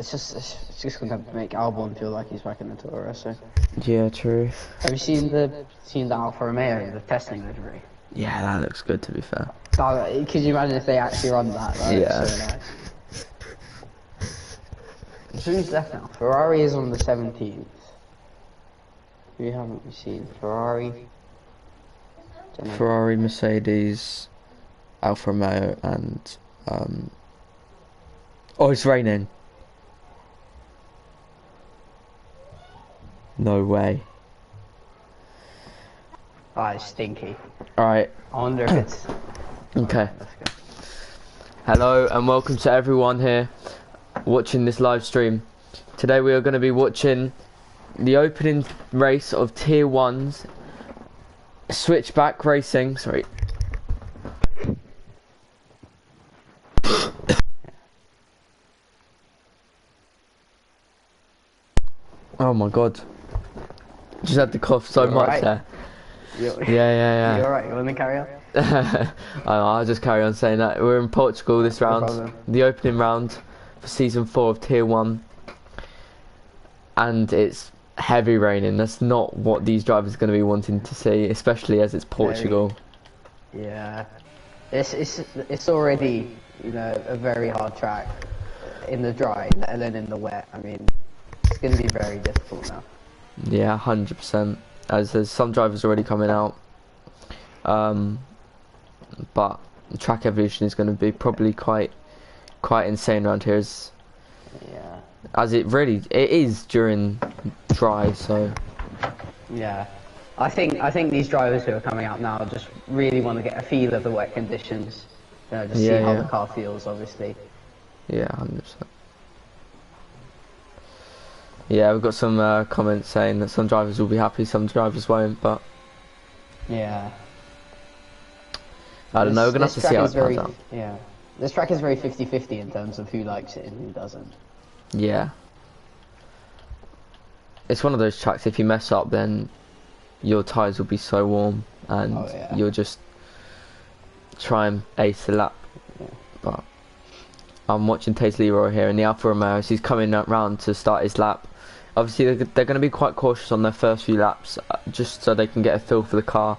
it's just gonna make Albon feel like he's back in the Tour. So. Yeah, true. Have you seen the Alfa Romeo, the testing livery? Yeah, that looks good to be fair. Could you imagine if they actually run that? That Yeah. so nice. Who's left now? Ferrari is on the 17th. Who haven't we seen? Ferrari. Ferrari, Mercedes, Alfa Romeo, and oh, it's raining. No way. Oh, it's stinky. Alright. I wonder if it's... Okay. Let's go. Hello and welcome to everyone here watching this live stream. Today we are going to be watching the opening race of Tier 1's Switchback Racing. Sorry. Oh my god. Just had to cough so much right? there. Yeah. You alright? You want to carry on? I'll just carry on saying that. We're in Portugal this round. The opening round for Season 4 of Tier 1. And it's heavy raining. That's not what these drivers are going to be wanting to see, especially as it's Portugal. Yeah. It's already, you know, a very hard track in the dry, and then in the wet. I mean, it's going to be very difficult now. Yeah, 100%. As there's some drivers already coming out. But track evolution is going to be probably quite insane around here, as it is during dry. So yeah, I think these drivers who are coming out now just really want to get a feel of the wet conditions, you know, just see how the car feels, obviously. Yeah, 100%. Yeah, we've got some comments saying that some drivers will be happy, some drivers won't, but yeah, I don't know, we're going to have to see how it pans out. Yeah, this track is very 50-50 in terms of who likes it and who doesn't. Yeah. It's one of those tracks, if you mess up, then your tyres will be so warm, and you'll just try and ace the lap. Yeah. But I'm watching Taze Leroy here in the Alfa Romeo. He's coming round to start his lap. Obviously, they're going to be quite cautious on their first few laps, just so they can get a feel for the car.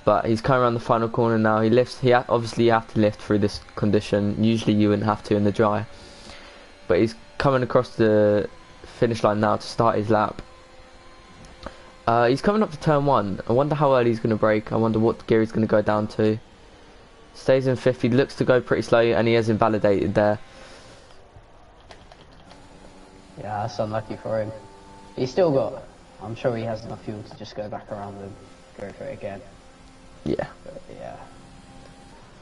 But he's coming around the final corner now. He lifts. Obviously, you have to lift through this condition. Usually, you wouldn't have to in the dry. But he's coming across the finish line now to start his lap. He's coming up to turn 1. I wonder how early he's going to brake. I wonder what gear he's going to go down to. Stays in 5th. He looks to go pretty slow, and he has invalidated there. Yeah, that's unlucky for him. He's still got... I'm sure he has enough fuel to just go back around and go for it again. Yeah. But, yeah.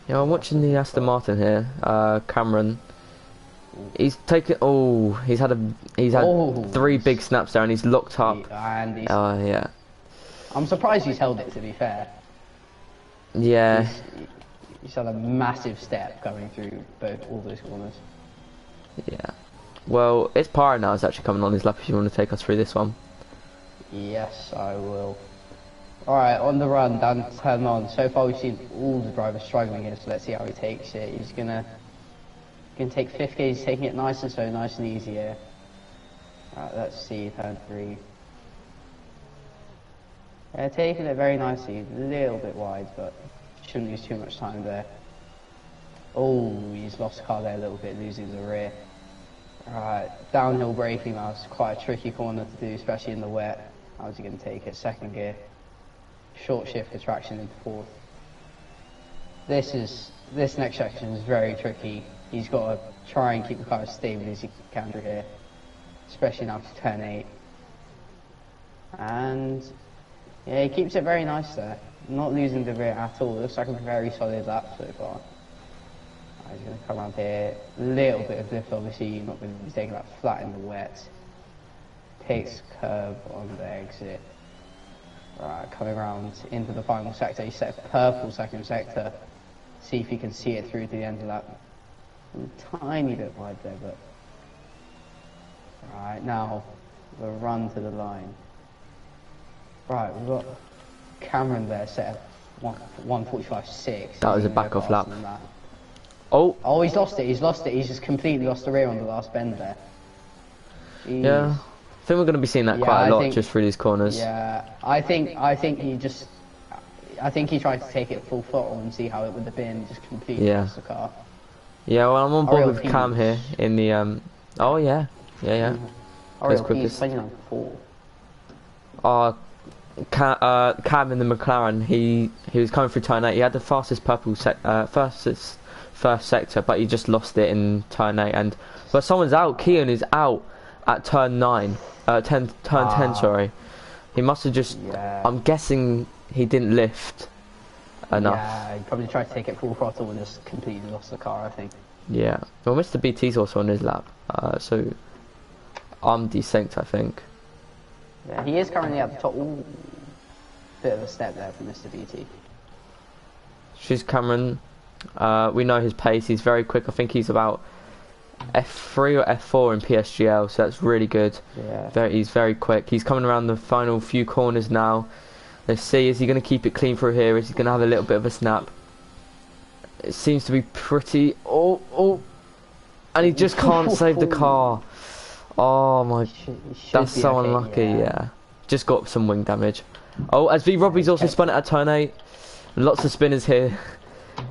Yeah, I'm watching the Aston Martin here. Cameron. He's taken... Oh, he's had 3 big snaps there, and he's locked up. Yeah. I'm surprised he's held it, to be fair. Yeah. He's had a massive step going through all those corners. Yeah. Well, it's Pyro now is actually coming on his lap if you want to take us through this one. Yes, I will. Alright, on the run, down to turn on. So far we've seen all the drivers struggling here, so let's see how he takes it. He's gonna take 5th gear, he's taking it nice and slow, nice and easy here. Alright, let's see, turn 3. Yeah, taking it very nicely, a little bit wide, but shouldn't lose too much time there. Oh, he's lost the car there a little bit, losing the rear. Right, downhill braking now, it's quite a tricky corner to do, especially in the wet. How's he going to take it? 2nd gear. Short shift for traction into 4th. This next section is very tricky. He's got to try and keep the car as stable as he can through here. Especially now to turn 8. And yeah, he keeps it very nice there. Not losing the rear at all. Looks like a very solid lap so far. He's going to come around here, little bit of lift, obviously not going to be taking that flat in the wet. Takes curve on the exit. Right, coming around into the final sector, he set a purple 2nd sector. See if he can see it through to the end of that. A tiny bit wide there, but... Right, now, the run to the line. Right, we've got Cameron there set at 1:45.6. That was a back-off lap. Oh, he's lost it, he's just completely lost the rear on the last bend there. Yeah, I think we're going to be seeing that quite a lot just through these corners. Yeah, I think he tried to take it full throttle and see how it would have been, just completely lost the car. Yeah, well, I'm on board with Cam here in the oh yeah. He's playing on 4. Cam in the McLaren, he was coming through turn 8. He had the fastest first sector, but he just lost it in turn 8. But someone's out. Kean is out at turn 9, turn 10. Sorry, he must have just. Yeah. I'm guessing he didn't lift enough. Yeah, he probably tried to take it full throttle and just completely lost the car, I think. Yeah. Well, Mr. BT's also on his lap, so I'm desynced, I think. Yeah, he is currently at the top. Ooh, bit of a step there for Mr. BT. She's Cameron. We know his pace. He's very quick. I think he's about F3 or F4 in PSGL, so that's really good. Yeah. He's very quick. He's coming around the final few corners now. Let's see, is he going to keep it clean through here? Is he going to have a little bit of a snap? It seems to be pretty... Oh! And he just can't save the car. Oh my... That's so unlucky, yeah. Just got some wing damage. Oh, as V Robbie's also spun it at turn 8. Lots of spinners here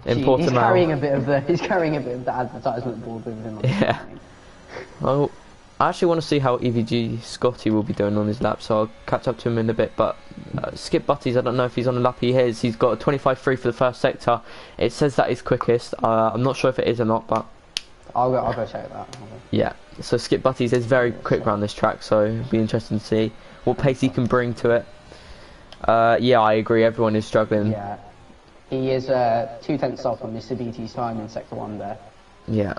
in Portugal. He's carrying a bit of the advertisement board with him. Yeah. Well, I actually want to see how EVG Scotty will be doing on his lap, so I'll catch up to him in a bit. But Skip Butties, I don't know if he's on the lap. He is. He's got a 25.3 for the first sector. It says that he's quickest. I'm not sure if it is or not, but I'll go check that. Yeah. So Skip Butties is very quick around this track, so it'll be interesting to see what pace he can bring to it. Yeah, I agree. Everyone is struggling. Yeah. He is 2/10 off on Mr. BT's time in sector 1 there. Yeah.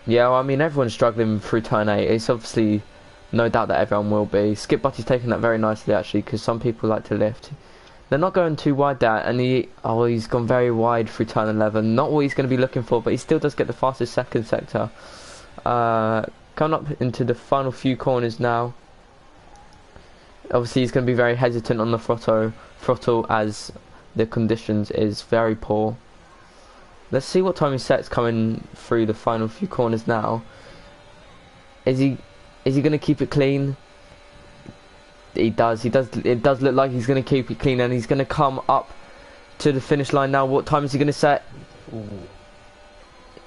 Yeah, well, I mean, everyone's struggling through turn 8. It's obviously no doubt that everyone will be. Skip Butty's taking that very nicely, actually, because some people like to lift. They're not going too wide there, and he's gone very wide through turn 11. Not what he's going to be looking for, but he still does get the fastest second sector. Coming up into the final few corners now. Obviously, he's going to be very hesitant on the throttle as the conditions is very poor. Let's see what time he sets coming through the final few corners now. Is he going to keep it clean? He does. It does look like he's going to keep it clean, and he's going to come up to the finish line now. What time is he going to set? Ooh.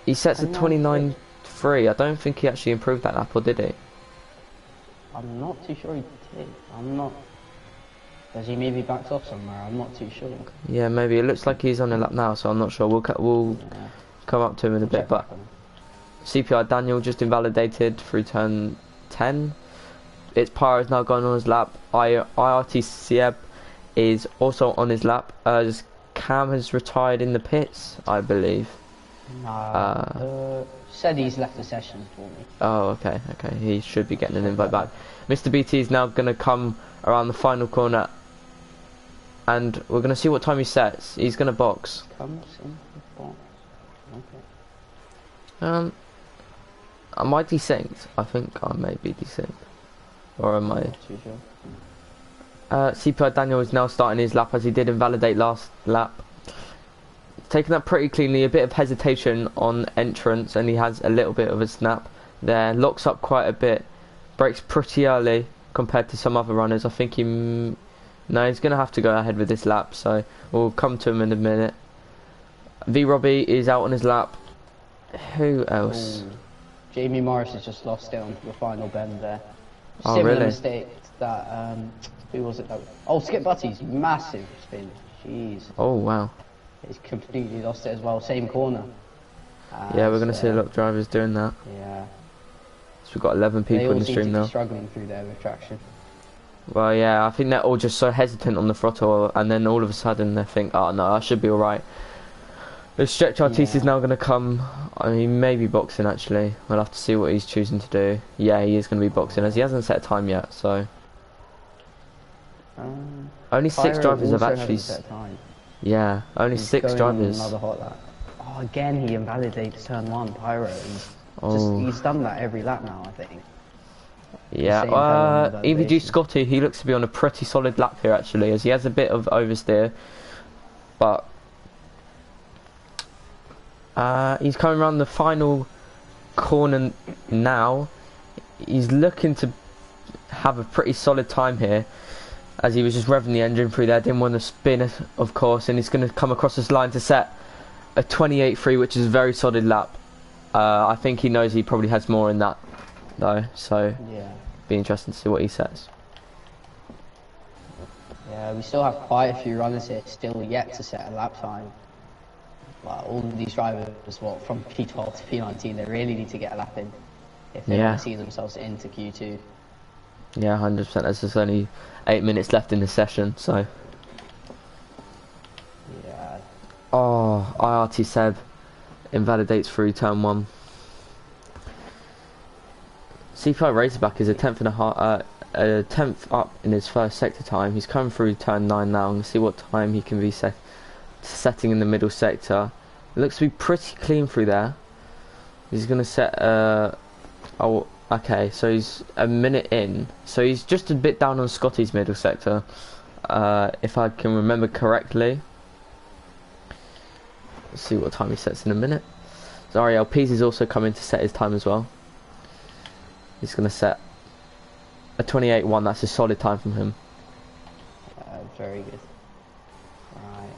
He sets a 29.3. I don't think he actually improved that lap, or did he? I'm not too sure he did. I'm not. Has he maybe backed off somewhere? I'm not too sure. Yeah, maybe. It looks like he's on a lap now, so I'm not sure. We'll come up to him in a bit. But CPI Daniel just invalidated through turn 10. It's Pyro's now going on his lap. IRT Sieb is also on his lap. Cam has retired in the pits, I believe. Said he's left the session for me. Oh, okay. He should be getting an invite back. Mr. BT is now going to come around the final corner, and we're going to see what time he sets. He's going to box. Comes in the box. Okay. Am I desynced? I think I may be desynced. Or am I? Not too sure. CPI Daniel is now starting his lap, as he did invalidate last lap. Taking that pretty cleanly, a bit of hesitation on entrance, and he has a little bit of a snap there. Locks up quite a bit. Brakes pretty early compared to some other runners. I think no, he's going to have to go ahead with this lap, so we'll come to him in a minute. V Robbie is out on his lap. Who else? Ooh. Jamie Morris has just lost it onto the final bend there. Oh, Similar really? mistake that who was it? Oh, Skip Butty's massive spin. Jeez. Oh wow. He's completely lost it as well. Same corner. Yeah, we're going to see a lot of drivers doing that. Yeah. So we've got 11 people in the stream now. Struggling through there with traction. Well, yeah, I think they're all just so hesitant on the throttle, and then all of a sudden they think, oh no, I should be alright. The Stretch Artiste is now going to come. I mean, he may be boxing actually. We'll have to see what he's choosing to do. Yeah, he is going to be boxing, as he hasn't set a time yet, so. Only 6 drivers have actually. Yeah, only 6 drivers. Another hot lap. Oh, again he invalidates turn 1, Pyro. He's done that every lap now, I think. Yeah, EVG Scotty, he looks to be on a pretty solid lap here actually, as he has a bit of oversteer. But he's coming around the final corner now. he's looking to have a pretty solid time here, as he was just revving the engine through there, didn't want to spin, of course, and he's going to come across this line to set a 28.3, which is a very solid lap. I think he knows he probably has more in that, though, so Yeah. be interesting to see what he sets. Yeah, we still have quite a few runners here still yet to set a lap time. Like, all of these drivers, from P12 to P19, they really need to get a lap in if they want to see themselves into Q2. Yeah, 100%. There's just only 8 minutes left in the session, so. Yeah. Oh, IRT Seb invalidates through turn 1. CPI Razorback is a tenth up in his first sector time. He's come through turn 9 now. I'm gonna see what time he can be setting in the middle sector. It looks to be pretty clean through there. He's gonna set oh, okay, so he's a minute in. So he's just a bit down on Scotty's middle sector, if I can remember correctly. Let's see what time he sets in a minute. So Ariel Pease is also coming to set his time as well. He's going to set a 28.1. That's a solid time from him. Very good. Right.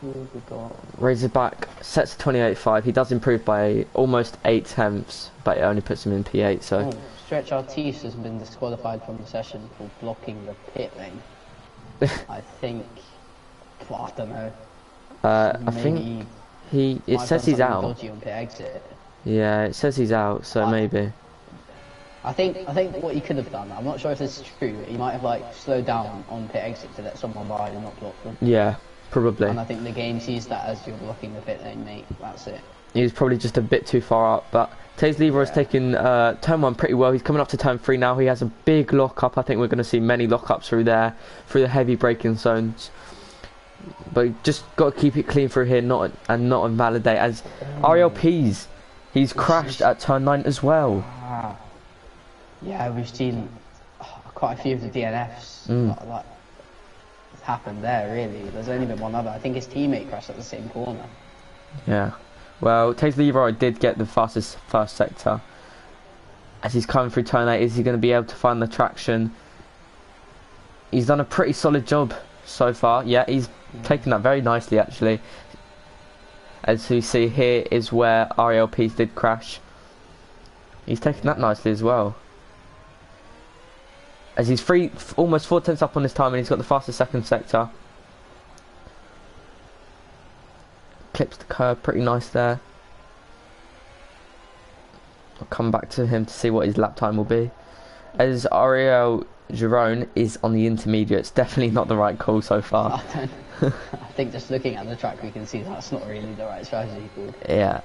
Who have we got? Razorback sets 28.5. He does improve by almost 8 tenths, but it only puts him in P8. So. Stretch Artiste has been disqualified from the session for blocking the pit lane. I think. Well, I don't know. I think it says he's out. Dodgy on pit exit. Yeah, it says he's out, so maybe. I think what he could have done, I'm not sure if this is true, but he might have like slowed down on pit exit to let someone by and not block them. Yeah, probably. And I think the game sees that as you're blocking the pit lane, mate. That's it. He was probably just a bit too far up, but Taze Leroy has taken turn 1 pretty well. He's coming up to turn 3 now. He has a big lock-up. I think we're going to see many lock-ups through there, through the heavy braking zones. But just got to keep it clean through here, not invalidate. As Ariel Pease, he's crashed at turn 9 as well. Yeah, we've seen quite a few of the DNFs like happened there. Really, there's only been one other. I think his teammate crashed at the same corner. Yeah. Well, Taze Leroy did get the fastest first sector. As he's coming through turn 8, is he going to be able to find the traction? He's done a pretty solid job so far. Yeah, he's taken that very nicely, actually. As you see, here is where Ariel Pease did crash. He's taken that nicely as well. As he's almost 4 tenths up on his time, and he's got the fastest second sector. Clips the curb pretty nice there. I'll come back to him to see what his lap time will be. As Ariel Giron is on the intermediates, definitely not the right call so far. I think just looking at the track we can see that's not really the right strategy. Yeah.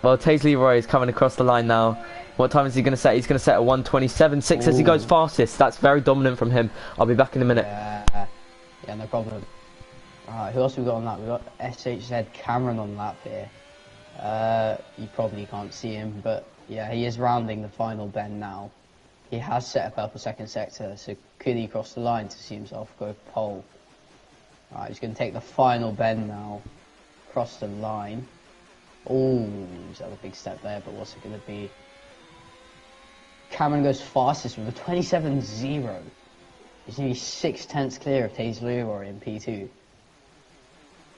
Well, Taze Leroy is coming across the line now. What time is he going to set? He's going to set at 1:27.6 as he goes fastest. That's very dominant from him. I'll be back in a minute. Yeah, no problem. Alright, who else have we got on that? We've got SHZ Cameron on lap here. You probably can't see him, but yeah, he is rounding the final bend now. He has set a purple second sector, so could he cross the line to see himself go pole? Alright, he's going to take the final bend now. Cross the line. Oh, he's had a big step there, but what's it going to be? Cameron goes fastest with a 27.0. He's nearly 6 tenths clear of Taze Leroy in P2.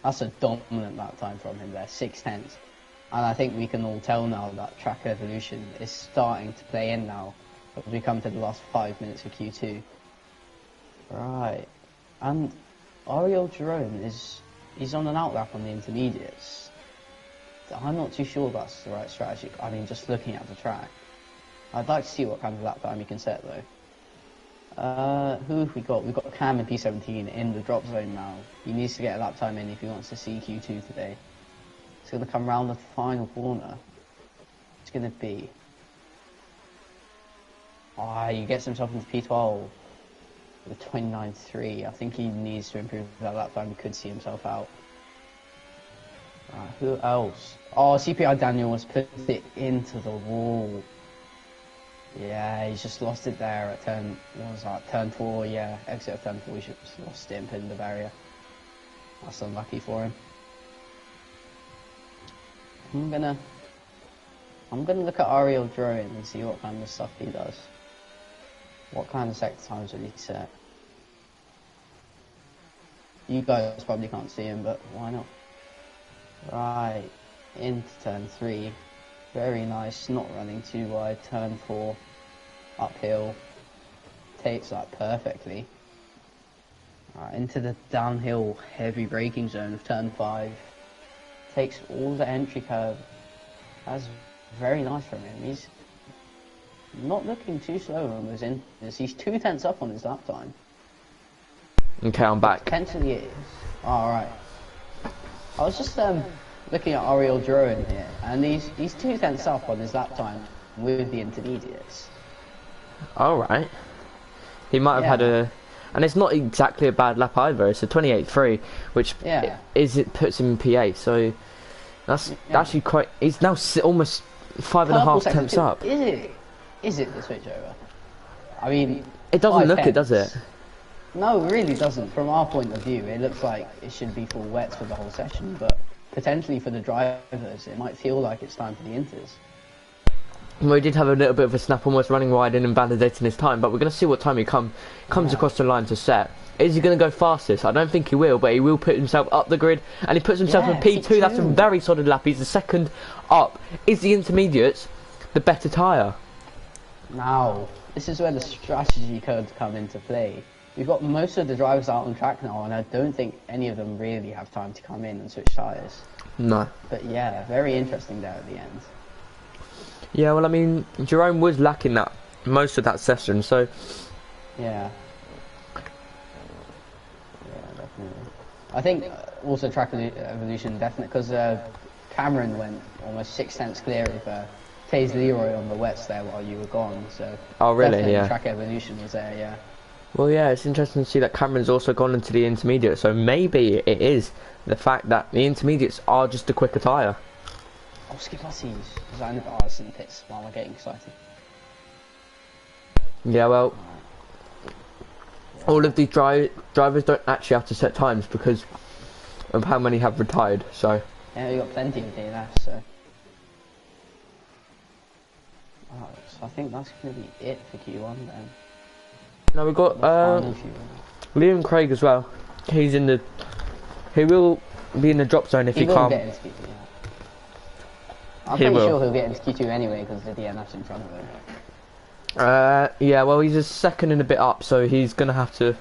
That's a dominant lap time from him there, 6 tenths. And I think we can all tell now that track evolution is starting to play in now as we come to the last 5 minutes of Q2. Right. And Ariel Jerome he's on an outlap on the intermediates. I'm not too sure that's the right strategy. I mean, just looking at the track. I'd like to see what kind of lap time he can set though. Who have we got? We've got Cam in P17 in the drop zone now. He needs to get a lap time in if he wants to see Q2 today. It's going to come round the final corner. It's going to be... he gets himself into P12 with a 29.3. I think he needs to improve that lap time. He could see himself out. Who else? CPI Daniel has put it into the wall. Yeah, he's just lost it there at turn 4, yeah, exit of turn 4, he's just lost it and put in the barrier. That's unlucky for him. I'm gonna I'm going to look at Ariel Drone and see what kind of stuff he does. What kind of sector times will he set? You guys probably can't see him, but why not? Right, into turn 3. Very nice, not running too wide. Turn 4, uphill. Takes that perfectly. Right, into the downhill heavy braking zone of turn 5. Takes all the entry curve. That's very nice from him. He's not looking too slow on those entries. He's 2 tenths up on his lap time. Okay, I'm back. Potentially it is. Alright. I was just looking at Ariel Drone here, and he's 2 tenths up on his lap time with the intermediates. Alright. He might have had a... And it's not exactly a bad lap either. It's a 28.3, which it puts him in P8, so that's actually quite... He's now almost 5.5 tenths up. Is it the switchover? I mean... It doesn't look it, does it? No, it really doesn't. From our point of view, it looks like it should be full wets for the whole session, but potentially for the drivers, it might feel like it's time for the inters. Well, he did have a little bit of a snap, almost running wide and invalidating his time, but we're going to see what time he comes across the line to set. Is he going to go fastest? I don't think he will, but he will put himself up the grid, and he puts himself in P2. That's a very solid lap. He's the second up. Is the intermediates the better tyre? Now, this is where the strategy codes come into play. We've got most of the drivers out on track now, and I don't think any of them really have time to come in and switch tyres. No. But yeah, very interesting there at the end. Yeah, well, I mean, Jerome was lacking that most of that session, so... Yeah. Yeah, definitely. I think also track evolution, definitely, because Cameron went almost 6 tenths clear of Taze Leroy on the wets there while you were gone, so... Oh, really? Yeah. Track evolution was there, yeah. Well, yeah, it's interesting to see that Cameron's also gone into the intermediate, so maybe it is the fact that the intermediates are just a quicker tyre. I'll skip our C's, because I never asked in the pits while I'm getting excited. Yeah, well, all of these drivers don't actually have to set times because of how many have retired, so... Yeah, we've got plenty of DNF, so... Alright, so I think that's going to be it for Q1 then. Now we've got Liam Craig as well. He's in the... He will be in the drop zone if he can't... Get into Q2, yeah. I'm pretty sure he'll get into Q2 anyway because the DNF's in front of him. Yeah, well, he's a second and a bit up, so he's going to have to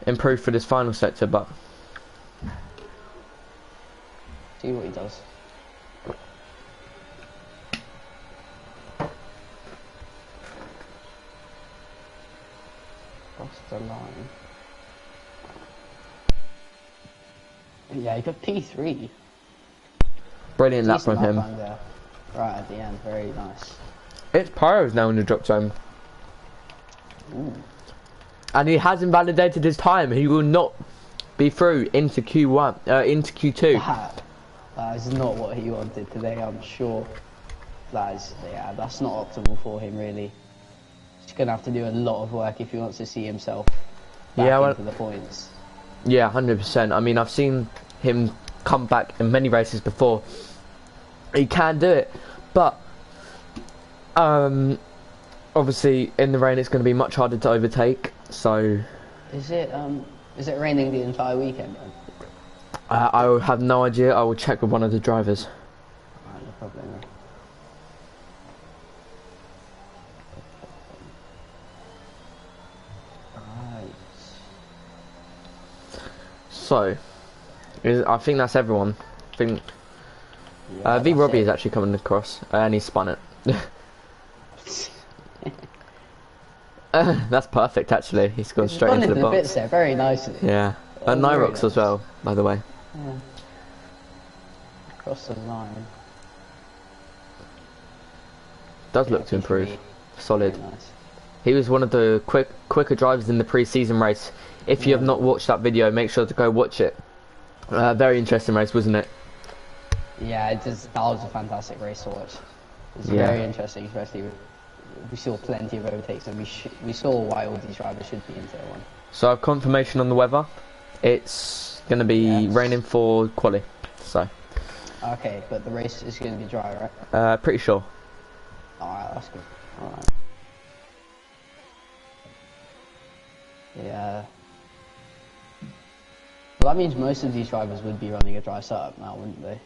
improve for this final sector, but... See what he does. Cross the line. Yeah, he got P3. Brilliant lap from him. Right at the end, very nice. It's Pyro's now in the drop zone. Ooh. And he has invalidated his time. He will not be through into Q1, into Q2. That is not what he wanted today, I'm sure. That's not optimal for him, really. He's going to have to do a lot of work if he wants to see himself back into the points. Yeah, 100%. I mean, I've seen him come back in many races before. He can do it, but obviously in the rain it's going to be much harder to overtake. So is it raining the entire weekend then? I will have no idea. I will check with one of the drivers. Right, no problem then. So I think that's everyone. I think V Robbie is actually coming across and he spun it. That's perfect actually. He's gone straight into the box. Bits there very nicely. Yeah. And Nyrox nice. As well, by the way. Yeah. Across the line. Does look to improve. Solid. Nice. He was one of the quicker drivers in the pre-season race. If you have not watched that video, make sure to go watch it. Very interesting race, wasn't it? Yeah, that was a fantastic race to watch. It was very interesting, especially we saw plenty of overtakes, and we saw why all these drivers should be in tier 1. So I have confirmation on the weather. It's going to be raining for quali. So. Okay, but the race is going to be dry, right? Pretty sure. Alright, that's good. Alright. Yeah. Well, that means most of these drivers would be running a dry setup now, wouldn't they?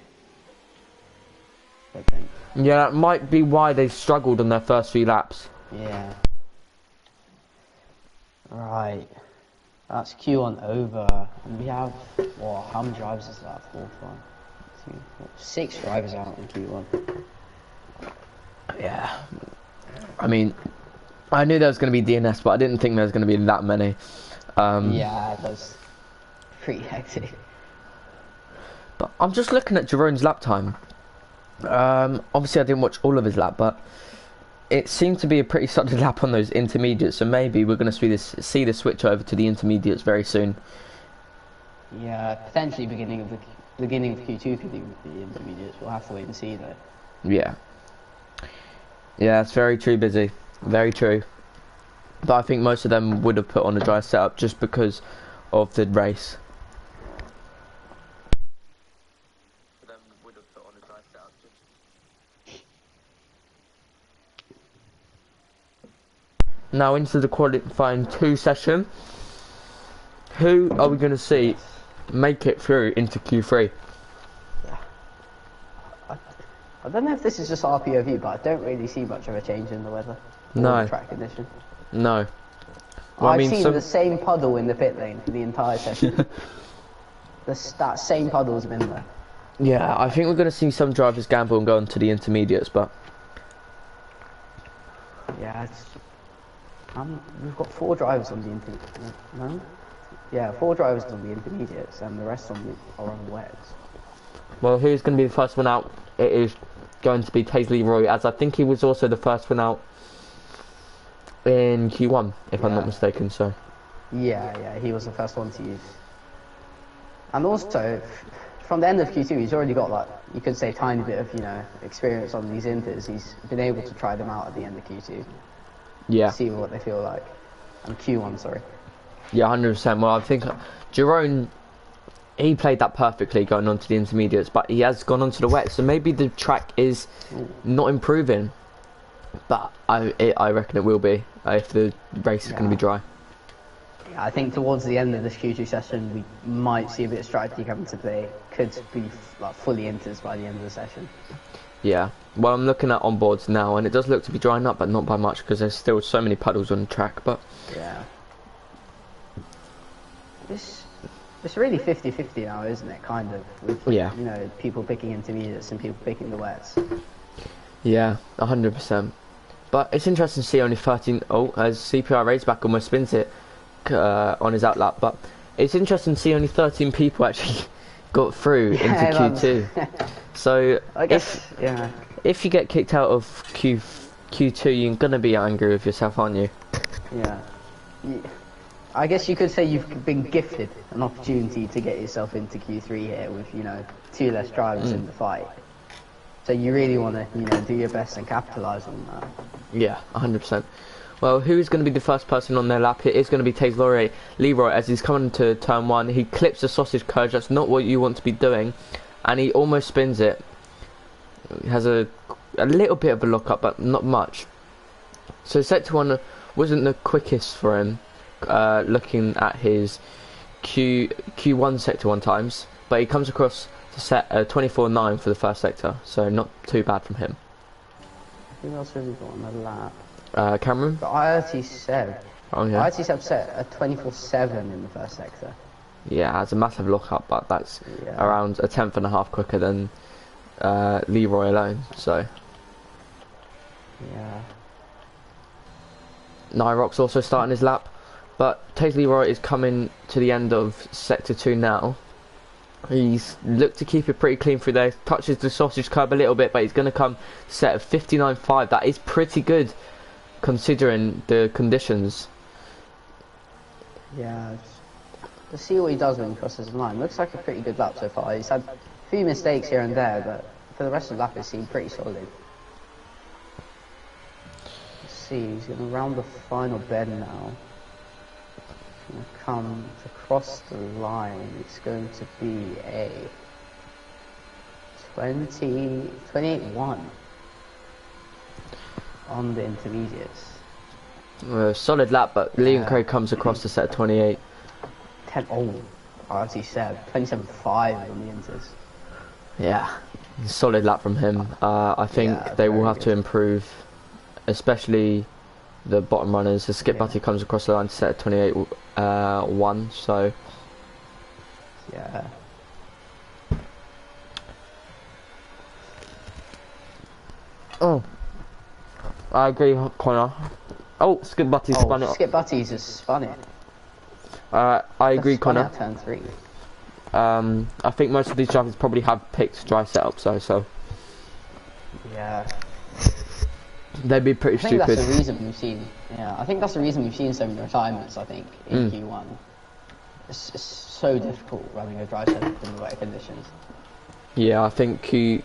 I think. Yeah, that might be why they've struggled on their first few laps. Yeah. Right. That's Q1 over. And we have, what, how many drivers is that? 4, 5, 2, 4, 6 drivers out in Q1. Yeah. I mean, I knew there was going to be DNS, but I didn't think there was going to be that many. Yeah, that's pretty hectic. But I'm just looking at Jerome's lap time. Obviously I didn't watch all of his lap, but it seemed to be a pretty solid lap on those intermediates, so maybe we're going to see the switch over to the intermediates very soon. Yeah, potentially beginning of Q2 could be the intermediates. We'll have to wait and see though. Yeah. Yeah, it's very true, Busy. Very true. But I think most of them would have put on a dry setup just because of the race. Now into the qualifying 2 session. Who are we going to see make it through into Q3? I don't know if this is just our POV, but I don't really see much of a change in the weather. No. Or track condition. No. Well, I've seen the same puddle in the pit lane for the entire session. That same puddle's been there. Yeah, I think we're going to see some drivers gamble and go on to the intermediates, but... Yeah, we've got 4 drivers on the intermediates. No? Yeah, 4 drivers on the intermediates, and the rest are on the wets. Well, who's going to be the first one out? It is going to be Taze Leroy, as I think he was also the first one out in Q1, if I'm not mistaken, so... Yeah, he was the first one to use. And also, from the end of Q2, he's already got, like, you could say, tiny bit of, experience on these inters. He's been able to try them out at the end of Q2. Yeah. See what they feel like. And Q1, sorry. Yeah, 100%. Well, I think Jerome, he played that perfectly going on to the intermediates, but he has gone on to the wet, so maybe the track is not improving. But I reckon it will be if the race is going to be dry. Yeah, I think towards the end of this Q2 session, we might see a bit of strategy come into play. Could be like fully inters by the end of the session. Yeah. Well, I'm looking at onboards now, and it does look to be drying up, but not by much because there's still so many puddles on the track. But yeah, it's really 50-50 now, isn't it? Kind of. With, people picking intermediates and people picking the wets. Yeah, 100%. But it's interesting to see only 13. Oh, as CPR Raceback almost spins it on his outlap. But it's interesting to see only 13 people actually got through into Q2. So I guess, if you get kicked out of Q2, you're gonna be angry with yourself, aren't you? Yeah. I guess you could say you've been gifted an opportunity to get yourself into Q3 here with 2 less drivers in the fight. So you really want to do your best and capitalise on that. Yeah, 100%. Well, who's going to be the first person on their lap? It is going to be Taze Leroy as he's coming to turn 1. He clips the sausage curve. That's not what you want to be doing, and he almost spins it. He has a little bit of a lock up, but not much. So sector 1 wasn't the quickest for him, looking at his Q1 sector 1 times, but he comes across to set 24.9 for the first sector, so not too bad from him. Who else have we got on the lap? Cameron? But IRT Seb. Oh yeah. IRT Seb set a 24.7 in the first sector. Yeah, it's a massive lock up, but that's around a 1/10.5 quicker than Leroy alone, so. Yeah. Nyrock's also starting his lap, but Taze Leroy is coming to the end of sector 2 now. He's looked to keep it pretty clean through there, touches the sausage curb a little bit, but he's going to come set of 59.5. That is pretty good considering the conditions. Yeah, let's see what he does when he crosses the line. Looks like a pretty good lap so far. He's had a few mistakes here and there, but for the rest of the lap it seemed pretty solid. Let's see, he's going to round the final bend now. Going to come to cross the line. It's going to be a 28.1. on the intermediates. Solid lap, but Liam Craig comes across to set 28. 10. Oh, as he said, 27.5 on the inters. Yeah, solid lap from him. I think they will have to improve, especially the bottom runners. The Skip Butty comes across the line to set 28.1. So yeah. Oh, I agree, Connor. Oh, Skip Butty spun it. Skip Butty's just spun it. I agree, Connor. Turn 3. I think most of these drivers probably have picked dry setups, so yeah, they'd be pretty stupid. I think that's the reason we've seen. Yeah, I think that's the reason we've seen so many retirements. I think in Q1, it's so difficult running a dry setup in the wet conditions. Yeah, I think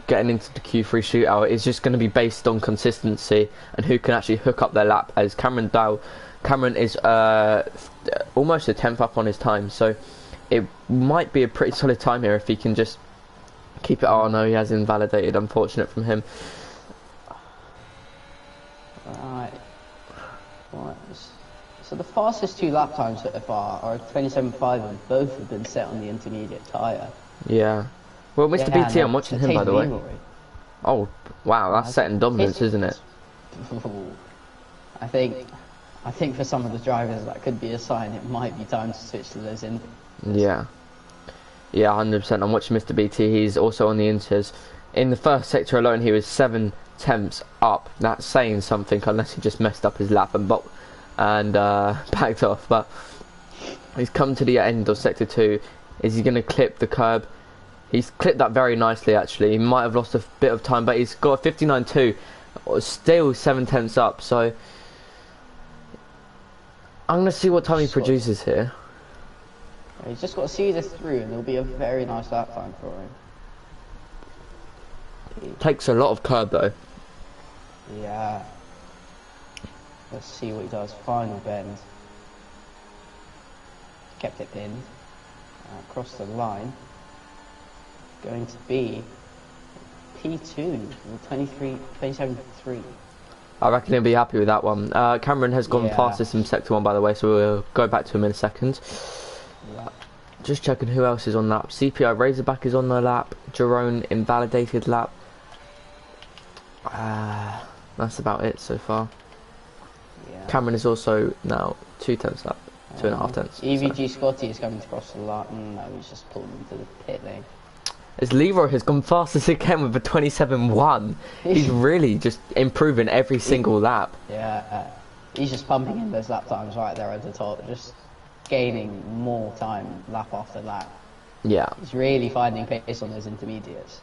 getting into the Q3 shootout is just going to be based on consistency and who can actually hook up their lap. As Cameron is almost a 10th up on his time, so it might be a pretty solid time here if he can just keep it. Oh no, he has invalidated. Unfortunate from him. Right. So the fastest 2 lap times so far are 27.5 and both have been set on the intermediate tyre. Yeah. Well, Mr. BT, I'm watching him, by the way. Oh, wow, that's setting dominance, isn't it? I think for some of the drivers that could be a sign it might be time to switch to those inters. Yeah. Yeah, 100%. I'm watching Mr. BT. He's also on the inters. In the first sector alone, he was 7 tenths up. That's saying something, unless he just messed up his lap and backed off. But he's come to the end of sector 2. Is he going to clip the curb? He's clipped that very nicely, actually. He might have lost a bit of time, but he's got a 59.2, still 7 tenths up. So I'm going to see what time he produces here. He's just got to see this through, and it'll be a very nice lap time for him. Takes a lot of curb, though. Yeah. Let's see what he does. Final bend. Kept it pinned. Across the line. Going to be P2, 27.3. I reckon he'll be happy with that one. Cameron has gone past us in sector 1, by the way, so we'll go back to him in a second. Yeah. Just checking who else is on lap. CPI Razorback is on the lap. Jerome invalidated lap. That's about it so far. Yeah. Cameron is also now 2 tenths up, 2.5 tenths. EVG so. Scotty is coming to cross the line. No, he's just pulled into the pit lane. As Leroy has gone fastest again with a 27.1. He's really just improving every single lap. Yeah, he's just pumping in those lap times right there at the top, just gaining more time lap after lap. Yeah. He's really finding pace on those intermediates.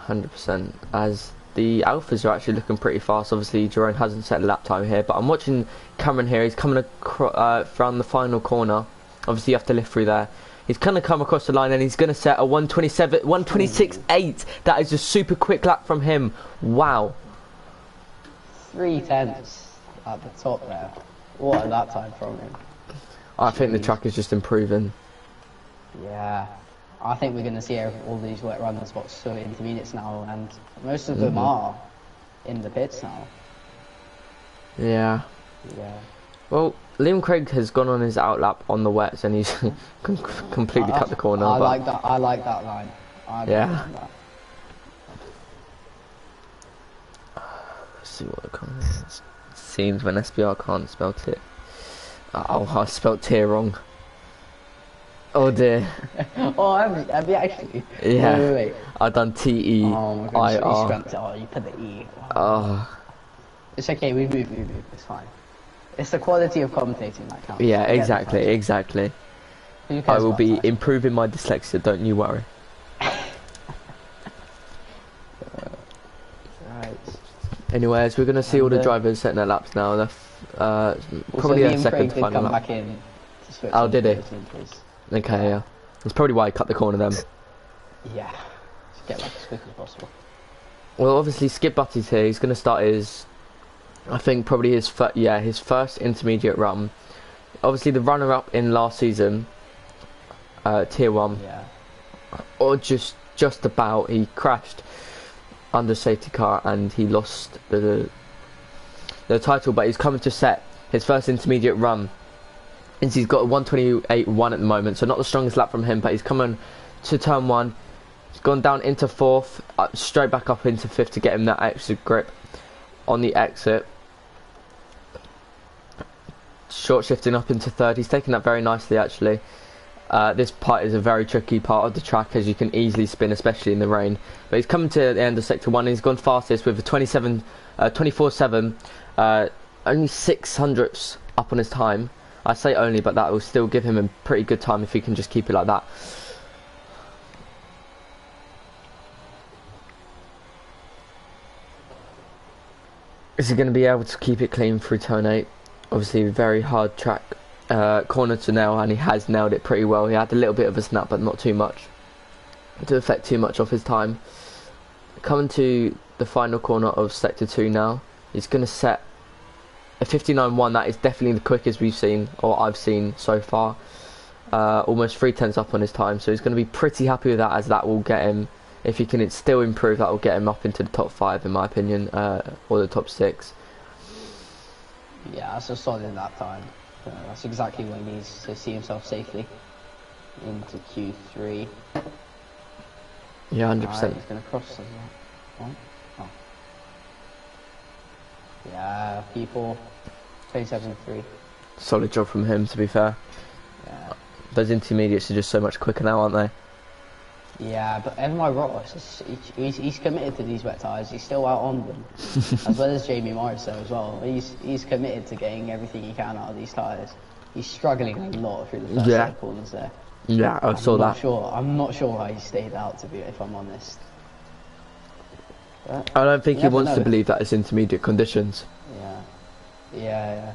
100%. As the Alphas are actually looking pretty fast. Obviously, Jerome hasn't set a lap time here, but I'm watching Cameron here. He's coming around the final corner. Obviously, you have to lift through there. He's going to come across the line and he's going to set a 126.8. That is a super quick lap from him. Wow. 3 tenths at the top there. What a lap time from him. I think the track is just improving. Yeah. I think we're going to see all these wet running spots for intermediates now, and most of them are in the pits now. Yeah. Yeah. Well, Liam Craig has gone on his outlap on the wets and he's completely cut the corner. I like that. I like that line. Yeah. Let's see what the comment is. Seems when SBR can't spell tit. Oh, I spelled tear wrong. Oh dear. Oh, have you actually? Yeah. Wait. I done TEIR. Oh my gosh, you put the E. Oh. It's okay, we move. It's fine. It's the quality of commentating that counts. Yeah, exactly. I will be improving my dyslexia, don't you worry. Right. Anyways, we're going to see all the drivers setting their laps now. Probably their second to final lap. Oh, did he? Okay, yeah. That's probably why I cut the corner then. Yeah. Just get back as quick as possible. Well, obviously Skip Butty's here. He's going to start his... I think probably his first intermediate run. Obviously the runner-up in last season, Tier 1, or just about, he crashed under safety car and he lost the title, but he's coming to set his first intermediate run. And he's got a 1:28.1 at the moment, so not the strongest lap from him, but he's coming to turn 1. He's gone down into 4th, straight back up into 5th to get him that extra grip on the exit. Short shifting up into 3rd. He's taken that very nicely, actually. This part is a very tricky part of the track, as you can easily spin, especially in the rain. But he's coming to the end of sector 1 and he's gone fastest with a 24.7, only 600ths up on his time. I say only, but that will still give him a pretty good time if he can just keep it like that. Is he going to be able to keep it clean through turn 8? Obviously a very hard track, corner to nail, and he has nailed it pretty well. He had a little bit of a snap, but not too much to affect too much of his time. Coming to the final corner of sector 2 now. He's going to set a 59.1. That is definitely the quickest we've seen, or I've seen so far. Almost 3/10 up on his time, so he's going to be pretty happy with that, as that will get him, if he can still improve, that will get him up into the top 5 in my opinion, or the top 6. Yeah, that's a solid lap time. That's exactly what he needs to see himself safely into Q3. Yeah, 100%. He's going to cross as well. Oh. Yeah, P4, 27.3. Solid job from him, to be fair. Yeah. Those intermediates are just so much quicker now, aren't they? Yeah, but Evan Ross, he's committed to these wet tyres. He's still out on them, as well as Jamie Morris though as well. He's committed to getting everything he can out of these tyres. He's struggling a lot through the first set of corners there. Yeah, I saw that. I'm not sure how he stayed out, if I'm honest. But I don't think he wants to believe that it's intermediate conditions. Yeah.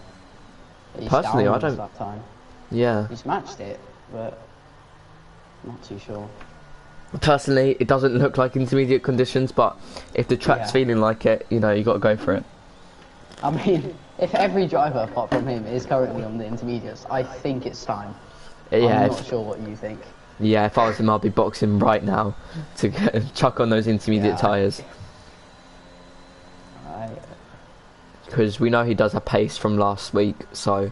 He's Personally, down I don't. That time. Yeah. He's matched it, but not too sure. Personally, it doesn't look like intermediate conditions, but if the track's feeling like it, you know, you got to go for it. I mean, if every driver apart from him is currently on the intermediates, I think it's time. Yeah, I'm not sure what you think. Yeah, if I was him, I'd be boxing right now to chuck on those intermediate tyres. Because we know he does have pace from last week, so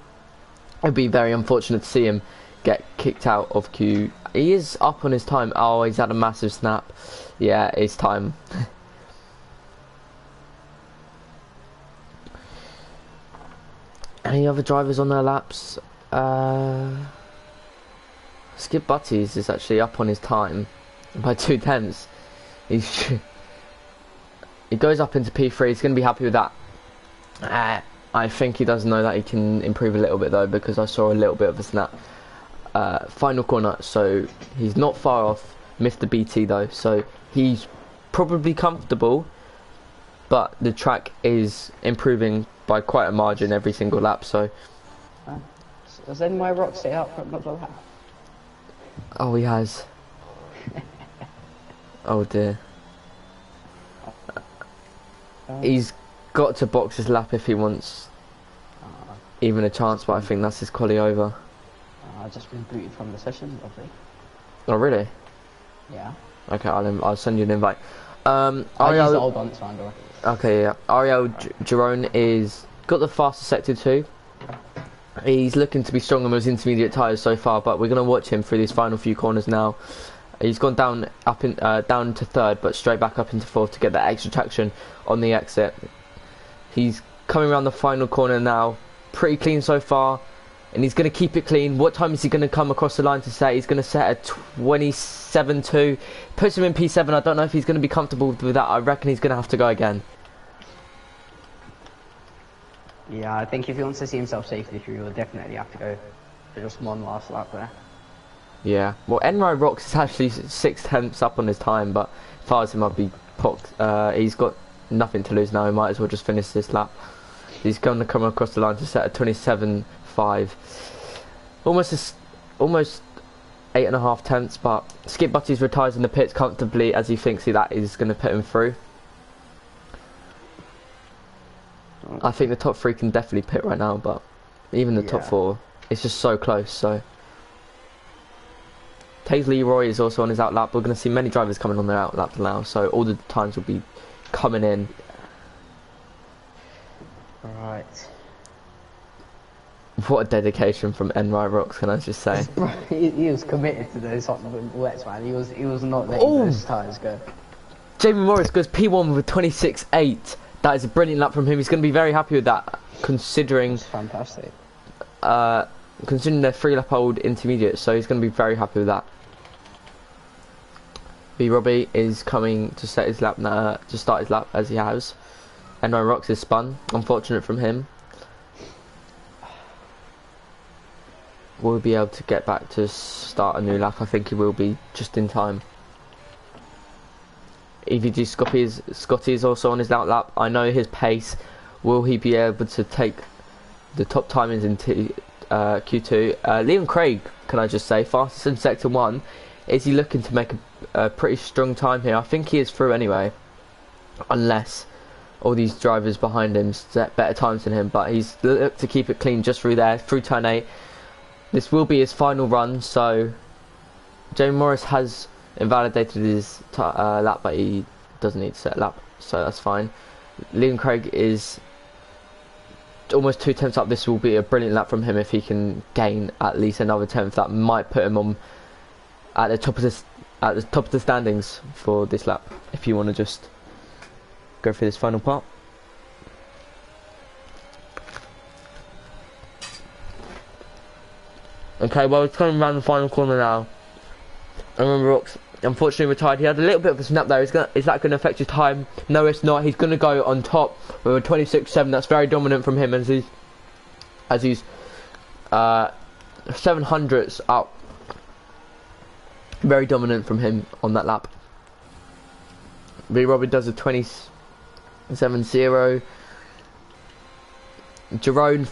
it'd be very unfortunate to see him get kicked out of Q. He is up on his time. Oh, he's had a massive snap. Yeah, it's time. Any other drivers on their laps? Skip Butties is actually up on his time by 2/10. He goes up into P3. He's going to be happy with that. I think he does know that he can improve a little bit though, because I saw a little bit of a snap. Final corner, so he's not far off Mr. BT though, so he's probably comfortable, but the track is improving by quite a margin every single lap, so... Does anyone rock stay up front of the lap? Oh, he has. Oh dear. He's got to box his lap if he wants even a chance, but I think that's his quali over. I've just been booted from the session, lovely. Oh really? Yeah. Okay, I'll send you an invite. I use the old one, it's fine, don't worry. Okay, yeah. Ariel Girone is got the fastest sector 2. He's looking to be strong on those intermediate tyres so far, but we're gonna watch him through these final few corners now. He's gone down down to 3rd, but straight back up into 4th to get that extra traction on the exit. He's coming around the final corner now, pretty clean so far, and he's going to keep it clean. What time is he going to come across the line to set? He's going to set at 27.2. Puts him in P7. I don't know if he's going to be comfortable with that. I reckon he's going to have to go again. Yeah, I think if he wants to see himself safely through, he'll definitely have to go for just one last lap there. Yeah, well, Enro Rocks is actually 6/10 up on his time, but if I was him, I'd be popped. He's got nothing to lose now. He might as well just finish this lap. He's going to come across the line to set at 27.5. Almost 8.5 tenths, but Skip Butties retires in the pits comfortably, as he thinks that is going to put him through. I think the top 3 can definitely pit right now, but even the top 4, it's just so close, so... Taze Leroy is also on his outlap. We're going to see many drivers coming on their outlap now, so all the times will be coming in. Right. What a dedication from NY Rocks, can I just say? He was committed to those hot wets, man. He was not letting those tyres go. Jamie Morris goes P1 with 26.8. That is a brilliant lap from him. He's going to be very happy with that, considering... That's fantastic. Considering they're 3-lap old intermediate, so he's going to be very happy with that. B Robbie is coming to set his lap now, to start his lap as he has. NY Rocks is spun. Unfortunate from him. Will be able to get back to start a new lap. I think he will be just in time. EVG Scotty is also on his out lap. I know his pace. Will he be able to take the top timings into Q2? Liam Craig, can I just say, fastest in sector 1. Is he looking to make a pretty strong time here? I think he is through anyway, unless all these drivers behind him set better times than him. But he's looked to keep it clean just through there, through turn 8. This will be his final run, so Jamie Morris has invalidated his lap, but he doesn't need to set a lap, so that's fine. Liam Craig is almost 2 tenths up. This will be a brilliant lap from him if he can gain at least another tenth. That might put him on at the top of the standings for this lap. If you want to just go through this final part. Okay, well, it's coming around the final corner now. I remember Rocks unfortunately retired. He had a little bit of a snap there. Is that going to affect his time? No, it's not. He's going to go on top with a 26.7. That's very dominant from him as he's 700s up. Very dominant from him on that lap. B Robbie does a 27.0. Jerome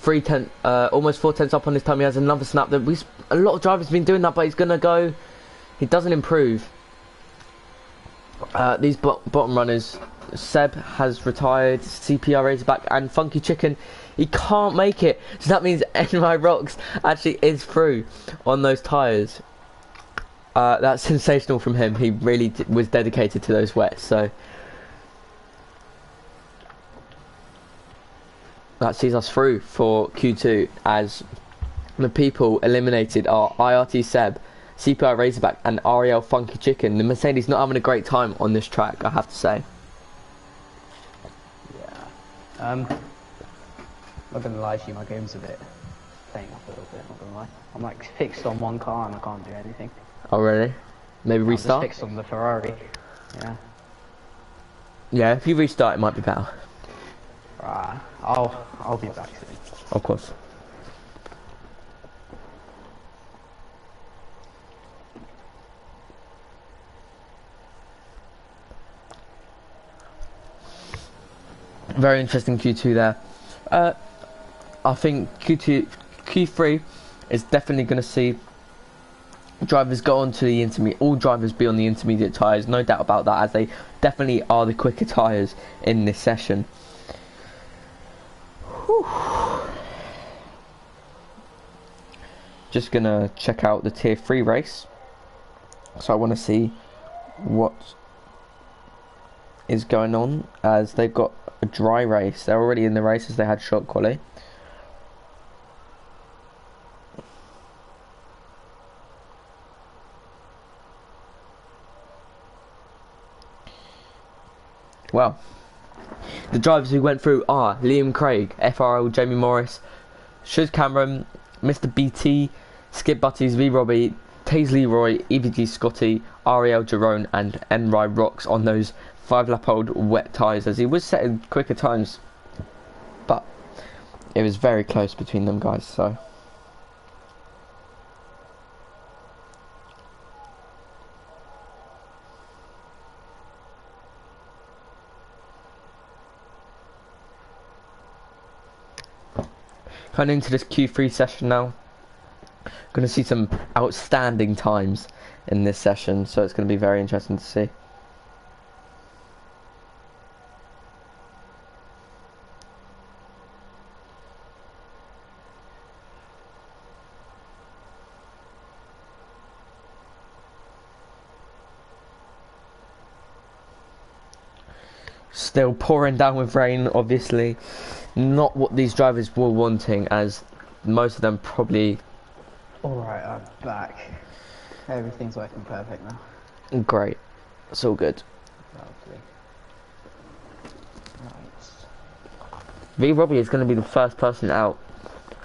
almost 4 tenths up on his time. He has another snap. A lot of drivers have been doing that, but he's gonna go. He doesn't improve. These bottom runners. Seb has retired. CPR Razorback and Funky Chicken. He can't make it. So that means NY Rocks actually is through on those tyres. That's sensational from him. He really was dedicated to those wets. So. That sees us through for Q2 as the people eliminated are IRT Seb, CPR Razorback and Ariel Funky Chicken. The Mercedes not having a great time on this track, I have to say. Yeah. I'm not going to lie to you, my game's a bit playing up a little bit, not going to lie. I'm like fixed on one car and I can't do anything. Oh really? Maybe restart? I'm just fixed on the Ferrari. Yeah. Yeah, if you restart it might be better. Right. I'll be back soon. Of course. Very interesting Q2 there. I think Q3 is definitely going to see drivers go on to the intermediate. All drivers be on the intermediate tyres, no doubt about that, as they definitely are the quicker tyres in this session. Just gonna check out the tier 3 race, so I want to see what is going on, as they've got a dry race. They're already in the race as they had short quali. Well, the drivers who went through are Liam Craig, FRL Jamie Morris, Shuz Cameron, Mr. BT, Skip Butties, V Robbie, Taze Leroy, EVG Scotty, Ariel Jerome and NY Rocks on those 5-lap old wet tyres, as he was setting quicker times, but it was very close between them guys. So coming into this Q3 session now, going to see some outstanding times in this session, so it's going to be very interesting to see. Still pouring down with rain, obviously. Not what these drivers were wanting, as most of them probably... Alright, I'm back. Everything's working perfect now. Great. It's all good. Lovely. Right. V Robbie is going to be the first person out.